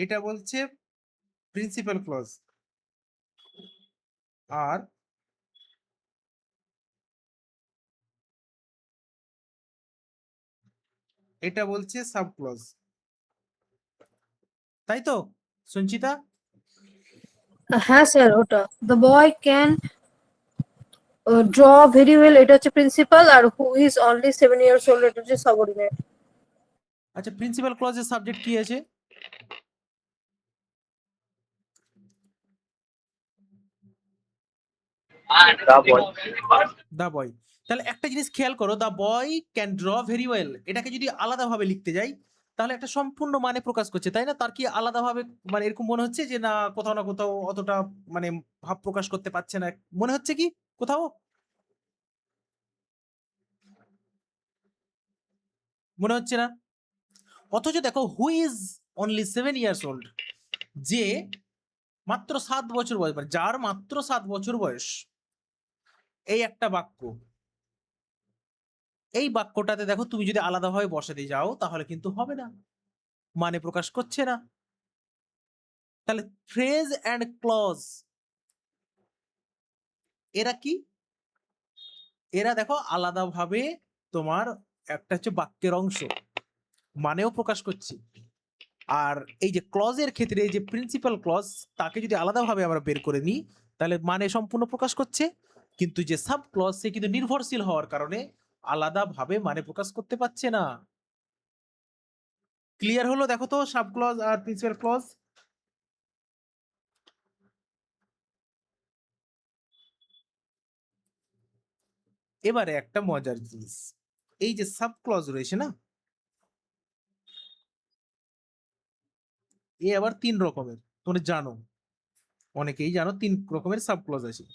এটা বলছে প্রিন্সিপাল ক্লজ আর এটা বলছে সাব ক্লজ, তাই তো সঞ্চিতা? হ্যাঁ স্যার ওটা the boy can draw very well, এটা হচ্ছে প্রিন্সিপাল, আর who is only 7 years old এটা হচ্ছে সাবঅর্ডিনেট। আচ্ছা প্রিন্সিপাল ক্লজের সাবজেক্ট কি আছে? The boy. দা বয়। তাহলে একটা জিনিস খেয়াল করো, the boy can draw very well, এটাকে যদি আলাদাভাবে লিখতে যাই তাহলে একটা সম্পূর্ণ মানে প্রকাশ করছে, তাই না? তার কি আলাদাভাবে মানে এরকম মনে হচ্ছে যে না কোথাও না কোথাও অতটা মানে ভাব প্রকাশ করতে পারছে না, মনে হচ্ছে কি কোথাও? মনে হচ্ছে না? অথচ দেখো who is only 7 years old, যে মাত্র 7 বছর বয়স, মানে যার মাত্র 7 বছর বয়স, এই একটা বাক্য, এই বাক্যটাতে দেখো তুমি যদি আলাদাভাবে বসাতে যাও তাহলে কিন্তু হবে না, মানে প্রকাশ করছে না। তাহলে ফ্রেজ অ্যান্ড ক্লজ এরা কি? এরা দেখো আলাদাভাবে তোমার একটা হচ্ছে বাক্যের অংশ, মানেও প্রকাশ করছে। আর এই যে ক্লজের ক্ষেত্রে এই যে প্রিন্সিপাল ক্লজ, তাকে যদি আলাদাভাবে আমরা বের করে নিই তাহলে মানে সম্পূর্ণ প্রকাশ করছে, কিন্তু যে সাব ক্লজ সে কিন্তু নির্ভরশীল হওয়ার কারণে আলাদাভাবে মানে প্রকাশ করতে পারছে না। ক্লিয়ার হলো? দেখো তো সাব ক্লজ আর প্রিন্সিপাল ক্লজ। এবারে একটা মজার জিনিস, এই যে সাব ক্লজ রয়েছে না, এ আবার 3 রকমের, তোমরা জানো, অনেকেই জানো 3 রকমের সাব ক্লজ আছে।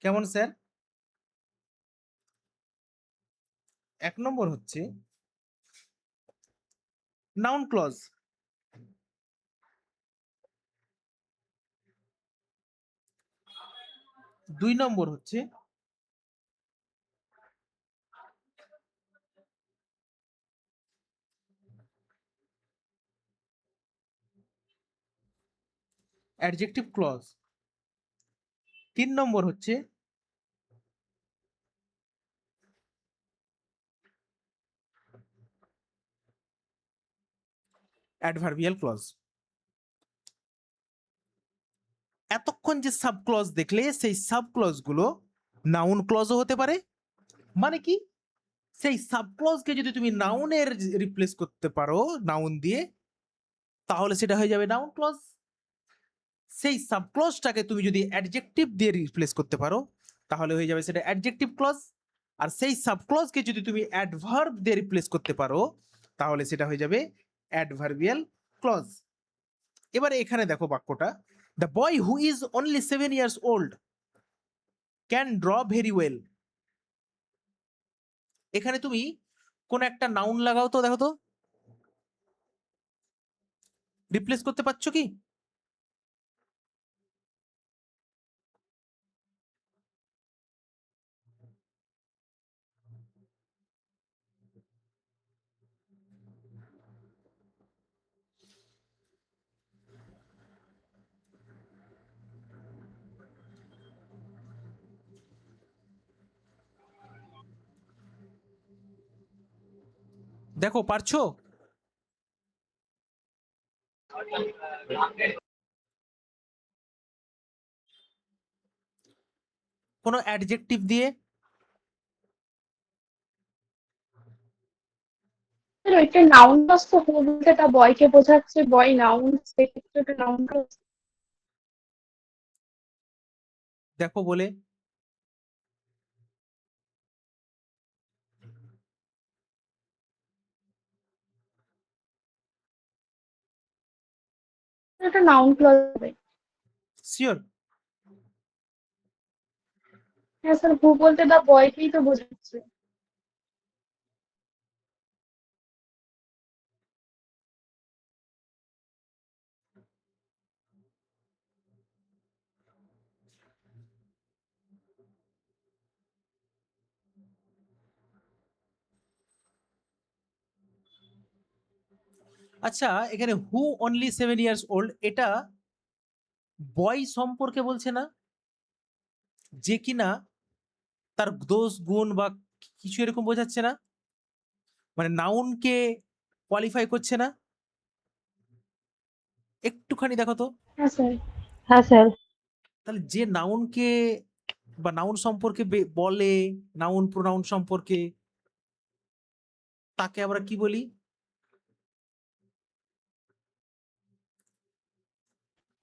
কেমন স্যার? 1 নম্বর হচ্ছে নাউন ক্লজ, 2 নম্বর হচ্ছে অ্যাডজেক্টিভ ক্লজ, 3 নম্বর হচ্ছে অ্যাডভার্বিয়াল ক্লজ। এতক্ষণ যে সাব ক্লজ দেখলে সেই সাব ক্লজ গুলো নাউন ক্লজও হতে পারে। মানে কি? সেই সাব ক্লজকে যদি তুমি নাউনের রিপ্লেস করতে পারো নাউন দিয়ে, তাহলে সেটা হয়ে যাবে নাউন ক্লজ। সেই সাব ক্লজটাকে তুমি যদি অ্যাডজেক্টিভ দিয়ে রিপ্লেস করতে পারো তাহলে হয়ে যাবে সেটা অ্যাডজেক্টিভ ক্লজ। আর সেই সাব ক্লজকে যদি তুমি অ্যাডভার্ব দিয়ে রিপ্লেস করতে পারো তাহলে সেটা হয়ে যাবে অ্যাডভার্বিয়াল ক্লজ। এবারে এখানে দেখো বাক্যটা, the boy who is only 7 years old can draw very well. এখানে তুমি কোন একটা নাউন লাগাও তো, দেখো তো রিপ্লেস করতে পারছো কি? দেখো পারছো? কোনো অ্যাডজেক্টিভ দিয়ে? স্যার ওইটা নাউন ক্লজ তো হু বলতে তা বয়কে বোঝাচ্ছে, বয় নাউন, সেক্ষেত্রে ওটা নাউন ক্লজ। দেখো বলে। ওটা নাউন ক্লজ হবে। শিওর? হ্যাঁ স্যার, হু বলতে দা বয়কেই তো বোঝাচ্ছে। আচ্ছা, এখানে হু অনলি 7 years old, এটা বয় সম্পর্কে বলছে না? যে কিনা তার দোষ গুণ বা কিছু এরকম বোঝাচ্ছে না? মানে নাউনকে কোয়ালিফাই করছে না? একটুখানি দেখো তো। হ্যাঁ স্যার। হ্যাঁ স্যার। তাহলে যে নাউনকে বা নাউন সম্পর্কে বলে, নাউন প্রোনাউন সম্পর্কে, তাকে আমরা কি বলি?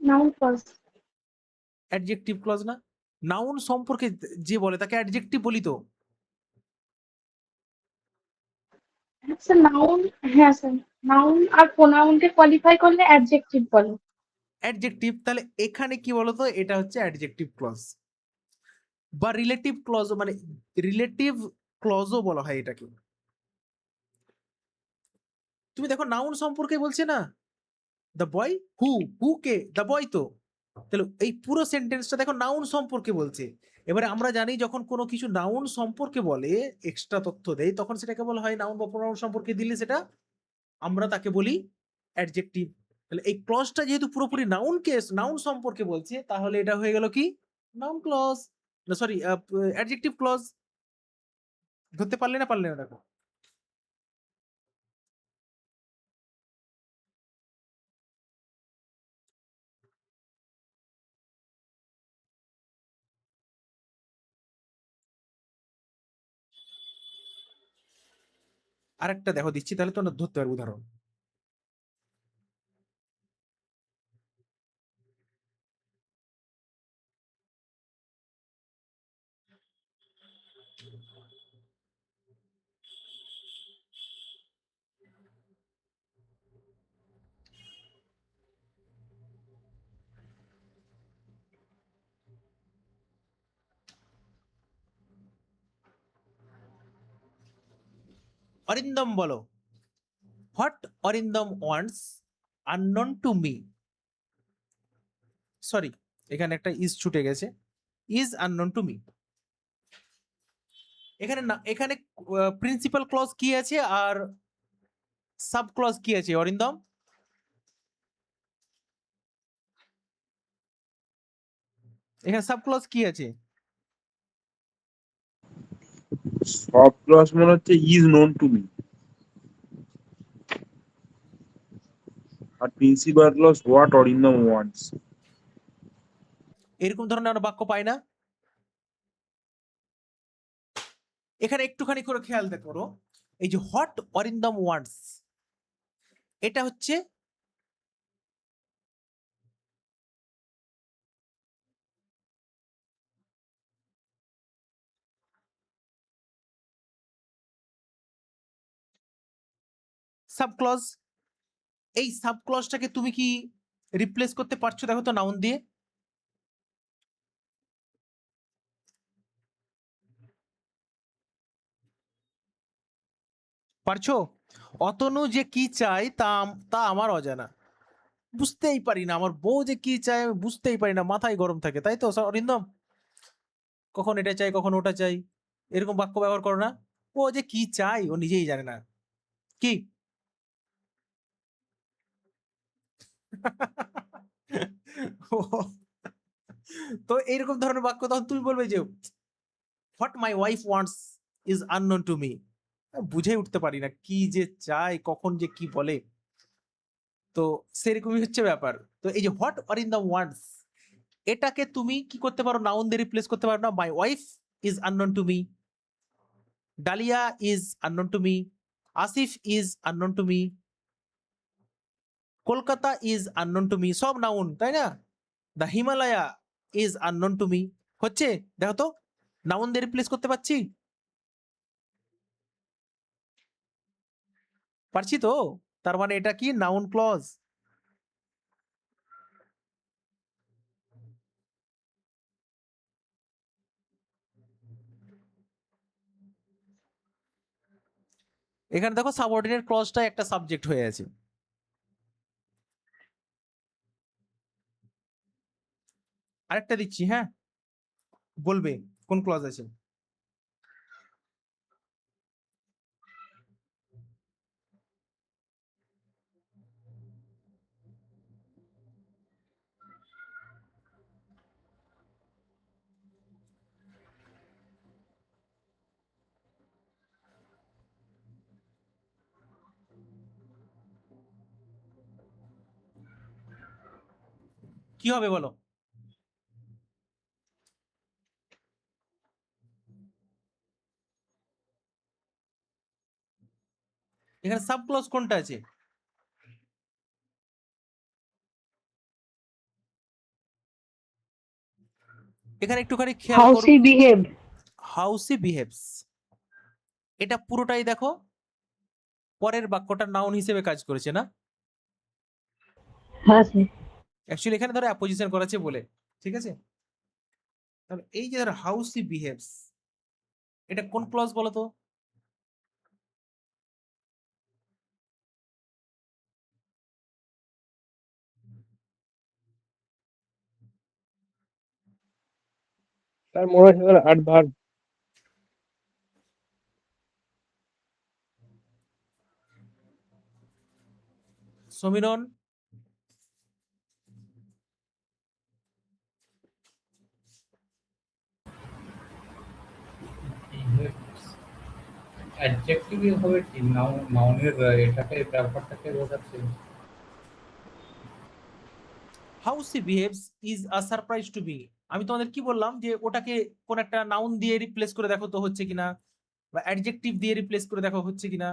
Noun clause. অ্যাডজেক্টিভ ক্লজ না? নাউন সম্পর্কে যে বলে তাকে অ্যাডজেক্টিভ বলি তো। স্যার নাউন, হ্যাঁ স্যার, নাউন আর প্রোনাউনকে কোয়ালিফাই করলে অ্যাডজেক্টিভ বলে। অ্যাডজেক্টিভ, তাহলে এখানে কি বলতো, এটা হচ্ছে অ্যাডজেক্টিভ ক্লজ বা রিলেটিভ ক্লজ, মানে রিলেটিভ ক্লজও বলা হয় এটাকে। তুমি দেখো নাউন সম্পর্কে বলছে না, the boy who, who K? The boy তো। তাহলে এই পুরো সেন্টেন্সটা দেখো নাউন সম্পর্কে বলছে। এবারে আমরা জানি যখন কোনো কিছু নাউন সম্পর্কে বলে, এক্সট্রা তথ্য দেয়, তখন সেটাকে বলা হয় নাউন বা প্রোনাউন সম্পর্কে দিলে সেটা আমরা তাকে বলি অ্যাডজেক্টিভ। তাহলে এই ক্লজটা যেহেতু পুরোপুরি নাউন কেস, নাউন সম্পর্কে বলছে, তাহলে এটা হয়ে গেল কি? নাউন ক্লজ, না সরি, অ্যাডজেক্টিভ ক্লজ। ধরতে পারলে না? পারলে না? দেখো আরেকটা দেখো দিচ্ছি, তাহলে তোমরা ধরতে পারবে উদাহরণ। অরিন্দম বলো, what Arindam wants unknown to me. Sorry, এখানে একটা ইজ ছুটে গেছে, ইজ আননোন টু মি। এখানে না, এখানে প্রিন্সিপাল ক্লজ কি আছে আর সাব ক্লজ কি আছে অরিন্দম? এখানে সাব ক্লজ কি আছে? সব ক্লস মনে হচ্ছে ইজ নোন টু মি, আর principal clause what Arindam wants. এরকম ধরনের আমরা বাক্য পাই না? এখানে একটুখানি করে খেয়াল করো, এই যে হোয়াট অরিন্দম ওয়ান্টস, এটা হচ্ছে সাব ক্লজ। এই সাব ক্লজটাকে তুমি কি রিপ্লেস করতে পারছো? দেখো তো নাউন দিয়ে। পারছো? অতনু যে কি চাই তা তা আমার অজানা, বুঝতেই পারি না। আমার বউ যে কি চায় আমি বুঝতেই পারি না, মাথায় গরম থাকে, তাই তো অরিন্দম? কখন এটা চাই, কখন ওটা চাই, এরকম বাক্য ব্যবহার করো না? ও যে কি চাই ও নিজেই জানে না, কি? তো এইরকম ধরনের বাক্য তখন তুমি বলবে যে what my wife wants is unknown to me, বুঝে উঠতে পারি না কি যে চাই, কখন যে কি বলে। তো সেরকমই হচ্ছে ব্যাপার। তো এই যে what are in the words, এটাকে তুমি কি করতে পারো, নাউন দিয়ে রিপ্লেস করতে পারো না। My wife is unknown to me, dahlia is unknown to me, Asif is unknown to me, Kolkata is unknown to me, সব নাউন, তাই না? The Himalaya is unknown to me. হচ্ছে, দেখো তো, নাউন দিয়ে রিপ্লেস করতে পারছি, পারছি তো। তার মানে এটা কি নাউন ক্লজ। এখানে দেখো সাবঅর্ডিনেট ক্লজটা একটা সাবজেক্ট হয়ে আছে। আরেকটা দিচ্ছি, হ্যাঁ, বলবে কোন ক্লজ আছে। কি হবে বলো? এখানে সাব ক্লজ কোনটা আছে? এখানে একটুখানি খেয়াল হাউ করো, she behave. How she behaves, এটা পুরোটাই দেখো পরের বাক্যটা নাউন হিসেবে কাজ করেছে না। হ্যাঁ স্যার। অ্যাকচুয়ালি এখানে ধরো অ্যাপোজিশন করাছে বলে, ঠিক আছে। তাহলে এই যে ধরো হাউ সি বিহেভস, এটা কোন ক্লজ বলো তো? স্যার মনে হচ্ছে স্যার অ্যাডভার্ব। সমীরণ, অ্যাডজেক্টিভ হবে কি, নাউনের এটাকে, ব্যাপারটাকে বোঝাচ্ছে। How she behaves is a surprise to me. আমি তোমাদের কি বললাম যে ওটাকে কোন একটা নাউন দিয়ে রিপ্লেস করে দেখো তো হচ্ছে কিনা, বা অ্যাডজেক্টিভ দিয়ে রিপ্লেস করে দেখো হচ্ছে কিনা।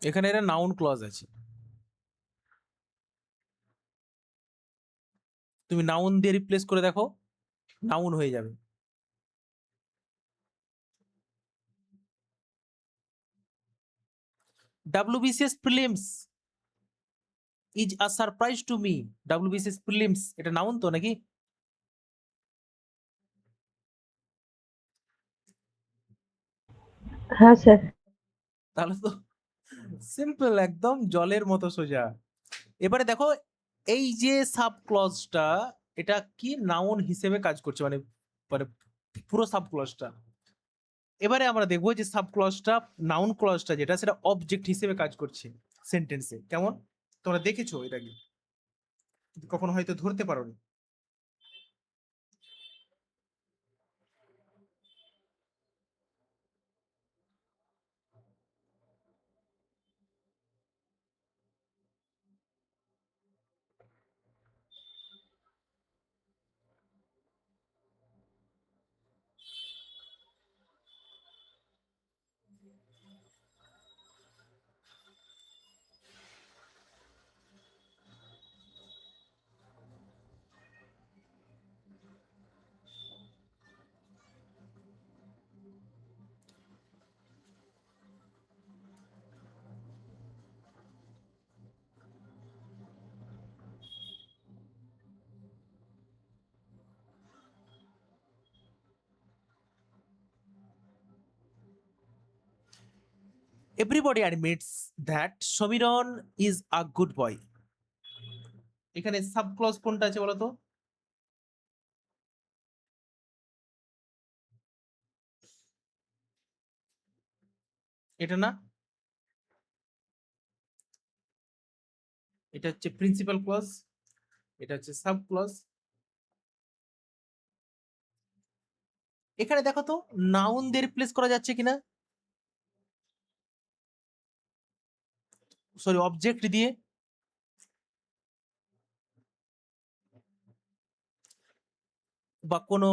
এখানে এরা নাউন ক্লজ আছে, তুমি নাউন দিয়ে রিপ্লেস করে দেখো, নাউন হয়ে যাবে। WBCS prelims is a surprise to me. WBCS prelims এটা নাউন তো নাকি? হ্যাঁ স্যার। তাহলে তো সিম্পল, একদম জলের মতো সোজা। এবারে দেখো এই যে সাব ক্লজটা, এটা কি নাউন হিসেবে কাজ করছে, মানে মানে পুরো সাব ক্লজটা। এবারে আমরা দেখবো যে সাব ক্লজটা, নাউন ক্লজটা যেটা, সেটা অবজেক্ট হিসেবে কাজ করছে সেন্টেন্সে। কেমন, তোমরা দেখেছো এর আগে, কখনো হয়তো ধরতে পারোনি। Everybody admits that Samiran is a good boy. এখানে সাব ক্লজ কোনটা আছে বলতো? এটা না, এটা হচ্ছে প্রিন্সিপাল ক্লজ, এটা হচ্ছে সাব ক্লজ। এখানে দেখো তো নাউন দিয়ে রিপ্লেস করা যাচ্ছে কিনা, সরি অবজেক্ট দিয়ে। বা কোনো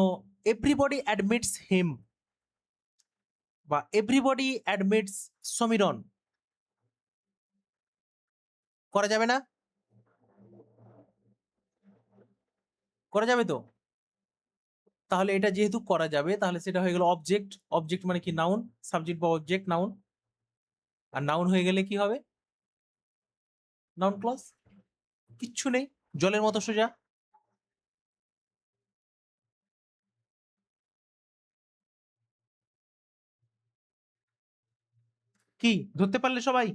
এভরিবডি অ্যাডমিটস হিম বা এভরিবডি অ্যাডমিটস সমীরন করা যাবে না? করা যাবে তো? তাহলে এটা যেহেতু করা যাবে তাহলে সেটা হয়ে গেল অবজেক্ট। অবজেক্ট মানে কি? নাউন। সাবজেক্ট বা অবজেক্ট নাউন, আর নাউন হয়ে গেলে কি হবে? Noun clause. কিচ্ছু নেই, জলের মতো সোজা। কি ধরতে পারলে সবাই?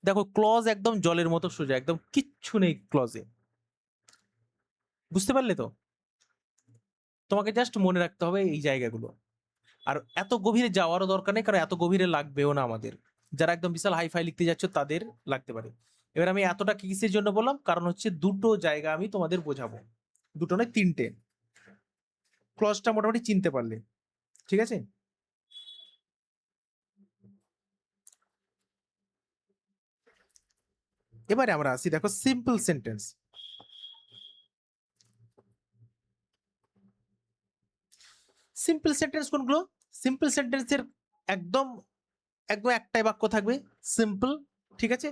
দেখো ক্লজ একদম জলের মতো সোজা, একদম কিচ্ছু নেই ক্লজে। বুঝতে পারলে তো? তোমাকে জাস্ট মনে রাখতে হবে এই জায়গাগুলো। আর এত গভীরে যাওয়ারও দরকার নেই, কারণ এত গভীরে লাগবেও না আমাদের। যারা একদম বিশাল হাইফাই লিখতে যাচ্ছ তাদের লাগতে পারে। এবার আমি এতটা কিসের জন্য বললাম, কারণ হচ্ছে দুটো জায়গা আমি তোমাদের বোঝাবো, দুটো নয় তিনটে। ক্লজটা মোটামুটি চিনতে পারলে ঠিক আছে। এবারে আমরা আসি, দেখো সিম্পল সেন্টেন্স। সিম্পল সেন্টেন্স কোনগুলো? সিম্পল সেন্টেন্সের একদম একদম একটাই বাক্য থাকবে, সিম্পল, ঠিক আছে।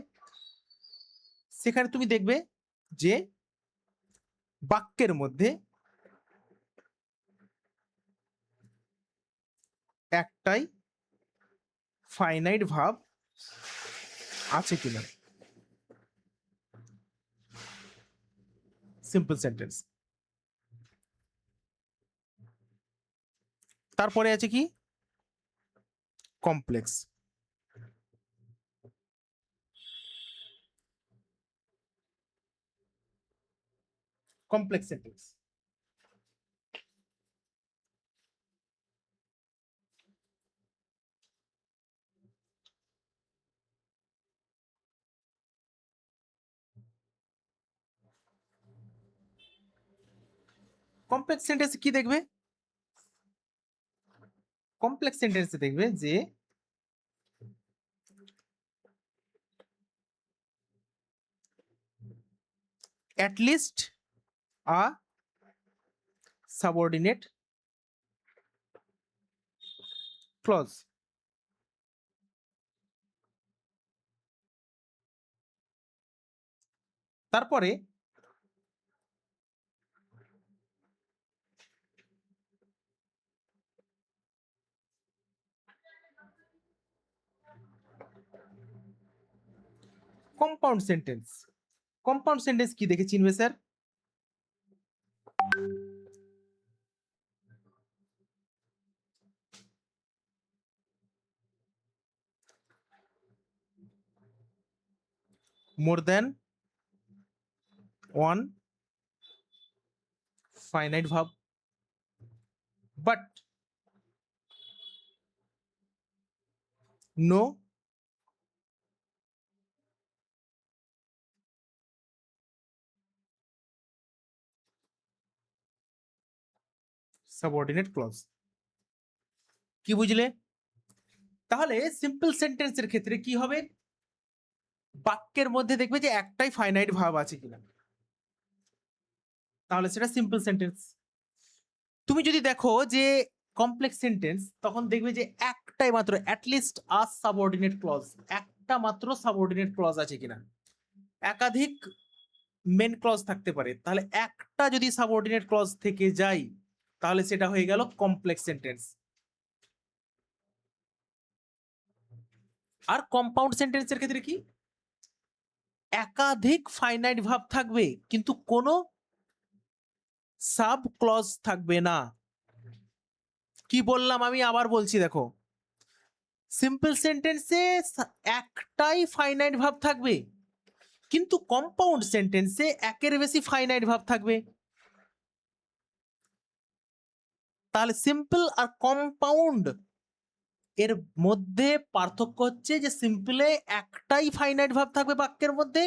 সেখানে তুমি দেখবে যে বাক্যের মধ্যে একটাই ফাইনাইট ভার্ব আছে কিনা। Simple sentence. তারপরে আছে কি? কমপ্লেক্স। Complex sentence. কমপ্লেক্স সেন্টেন্সে কি দেখবে? কমপ্লেক্স সেন্টেন্সে দেখবে যে at least a subordinate clause। তারপরে কম্পাউন্ড সেন্টেন্স। কম্পাউন্ড সেন্টেন্স কি দেখে চিনবে sir? more than one finite verb but no subordinate clause। কি বুঝলে? তাহলে সিম্পল সেন্টেন্সের ক্ষেত্রে কি হবে? বাক্যের মধ্যে দেখবে যে একটাই ফাইনাইট ভার্ব আছে কিনা, তাহলে সেটা সিম্পল সেন্টেন্স। তুমি যদি দেখো যে কমপ্লেক্স সেন্টেন্স, তখন দেখবে যে একটাই মাত্র অ্যাটলিস্ট আ সাবঅর্ডিনেট ক্লজ, একটা মাত্র সাবঅর্ডিনেট ক্লজ আছে কিনা। একাধিক মেন ক্লজ থাকতে পারে, তাহলে একটা যদি সাবঅর্ডিনেট ক্লজ থেকে যায় তাহলে সেটা হয়ে গেল কমপ্লেক্স সেন্টেন্স। আর কম্পাউন্ড সেন্টেন্সের ক্ষেত্রে কি? একাধিক ফাইনাইট ভার্ব থাকবে কিন্তু কোনো সাব ক্লজ থাকবে না। কি বললাম আমি আবার বলছি, দেখো সিম্পল সেন্টেন্সে একটাই ফাইনাইট ভার্ব থাকবে, কিন্তু কম্পাউন্ড সেন্টেন্সে একের বেশি ফাইনাইট ভার্ব থাকবে। তাহলে সিম্পল আর কম্পাউন্ড এর মধ্যে পার্থক্য হচ্ছে যে সিম্পলে একটাই ফাইনাইট ভার্ব থাকবে বাক্যের মধ্যে,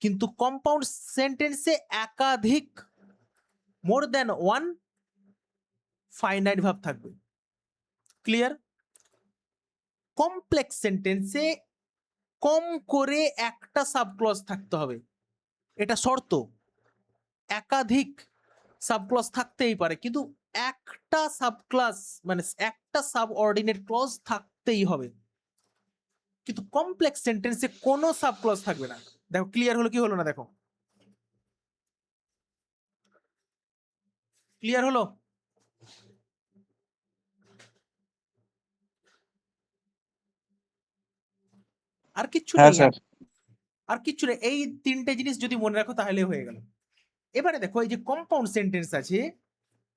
কিন্তু কম্পাউন্ড সেন্টেন্সে একাধিক, more than one finite verb থাকবে। ক্লিয়ার? কমপ্লেক্স সেন্টেন্সে কম করে একটা সাবক্লজ থাকতে হবে, এটা শর্ত। একাধিক সাবক্লজ থাকতেই পারে, কিন্তু একটা সাবক্লাস মানে একটা সাবঅর্ডিনেট ক্লজ থাকতেই হবে। কিন্তু কমপ্লেক্স সেন্টেন্সে কোনো সাবক্লজ থাকবে না। দেখো ক্লিয়ার হলো কি হলো না? দেখো ক্লিয়ার হলো? আর কিচ্ছু হ্যাঁ নেই, স্যার। আর কিচ্ছু নেই, এই তিনটে জিনিস যদি মনে রাখো তাহলে হয়ে গেল। এবারে দেখো এই যে কম্পাউন্ড সেন্টেন্স আছে,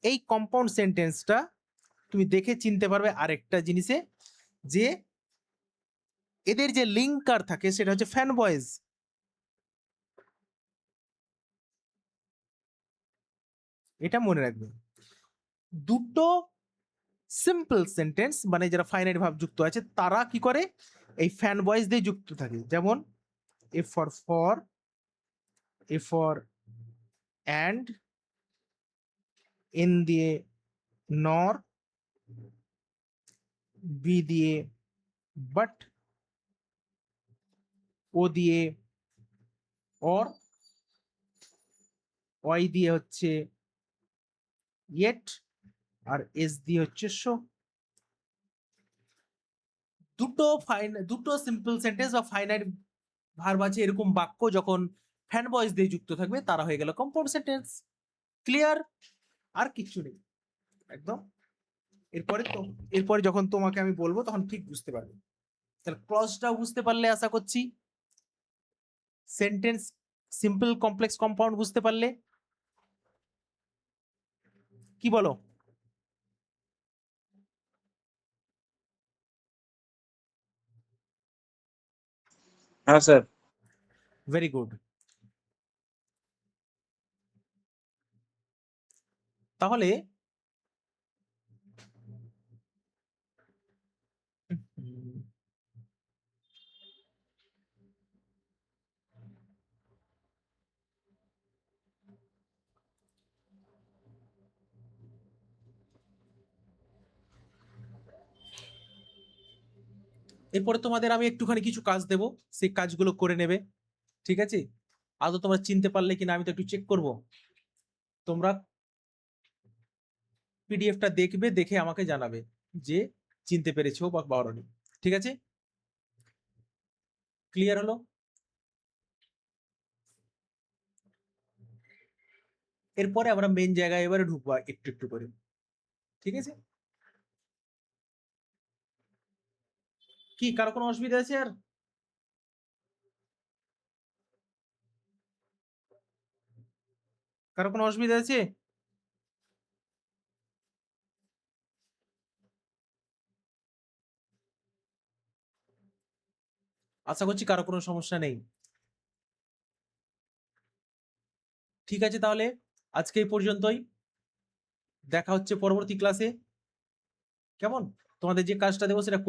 এই কম্পাউন্ড সেন্টেন্সটা তুমি দেখে চিনতে পারবে আরেকটা জিনিসে, যে এদের যে লিঙ্কার থাকে সেটা হচ্ছে ফ্যান বয়েজ। এটা মনে রাখবে। দুটো সিম্পল সেন্টেন্স মানে যারা ফাইনাইট ভাব যুক্ত আছে তারা কি করে, এই ফ্যান বয়েজ দিয়ে যুক্ত থাকে। যেমন A for, A for and, N দিয়ে নর, বি দিয়ে বাট, ও দিয়ে অর, ওয়াই দিয়ে হচ্ছে ইয়েট, আর এস দিয়ে হচ্ছে শো। দুটো সিম্পল সেন্টেন্স বা ফাইনাইট ভার্ব আছে এরকম বাক্য যখন ফ্যান বয়েজ দিয়ে যুক্ত থাকবে তারা হয়ে গেল কম্পাউন্ড সেন্টেন্স। ক্লিয়ার? আর কিচ্ছু নেই একদম। এরপরে যখন তোমাকে আমি বলবো তখন ঠিক বুঝতে পারবে। তাহলে ক্লজটাও বুঝতে পারলে আশা করছি, সেন্টেন্স সিম্পল কমপ্লেক্স কম্পাউন্ড বুঝতে পারলে। কি বলো? হ্যাঁ স্যার। Very good. তাহলে এরপরে তোমাদের আমি একটুখানি কিছু কাজ দেব, সেই কাজগুলো করে নেবে। ঠিক আছে? আদৌ তোমরা চিনতে পারলে কিনা আমি তো একটু চেক করব। তোমরা পিডিএফটা দেখবে, দেখে আমাকে জানাবে যে চিনতে পেরেছো বা পারোনি। ঠিক আছে? ক্লিয়ার হলো? এরপরে আমরা মেন জায়গায় এবারে ঢুকবো একটু একটু করে। ঠিক আছে? কি কারো কোনো অসুবিধা আছে? আর কারো কোনো অসুবিধা আছে? আশা করছি কারো কোনো সমস্যা নেই। ঠিক আছে, তাহলে আজকে এই পর্যন্তই। দেখা হচ্ছে পরবর্তী ক্লাসে। কেমন? তোমাদের যে কাজটা দেবো সেটা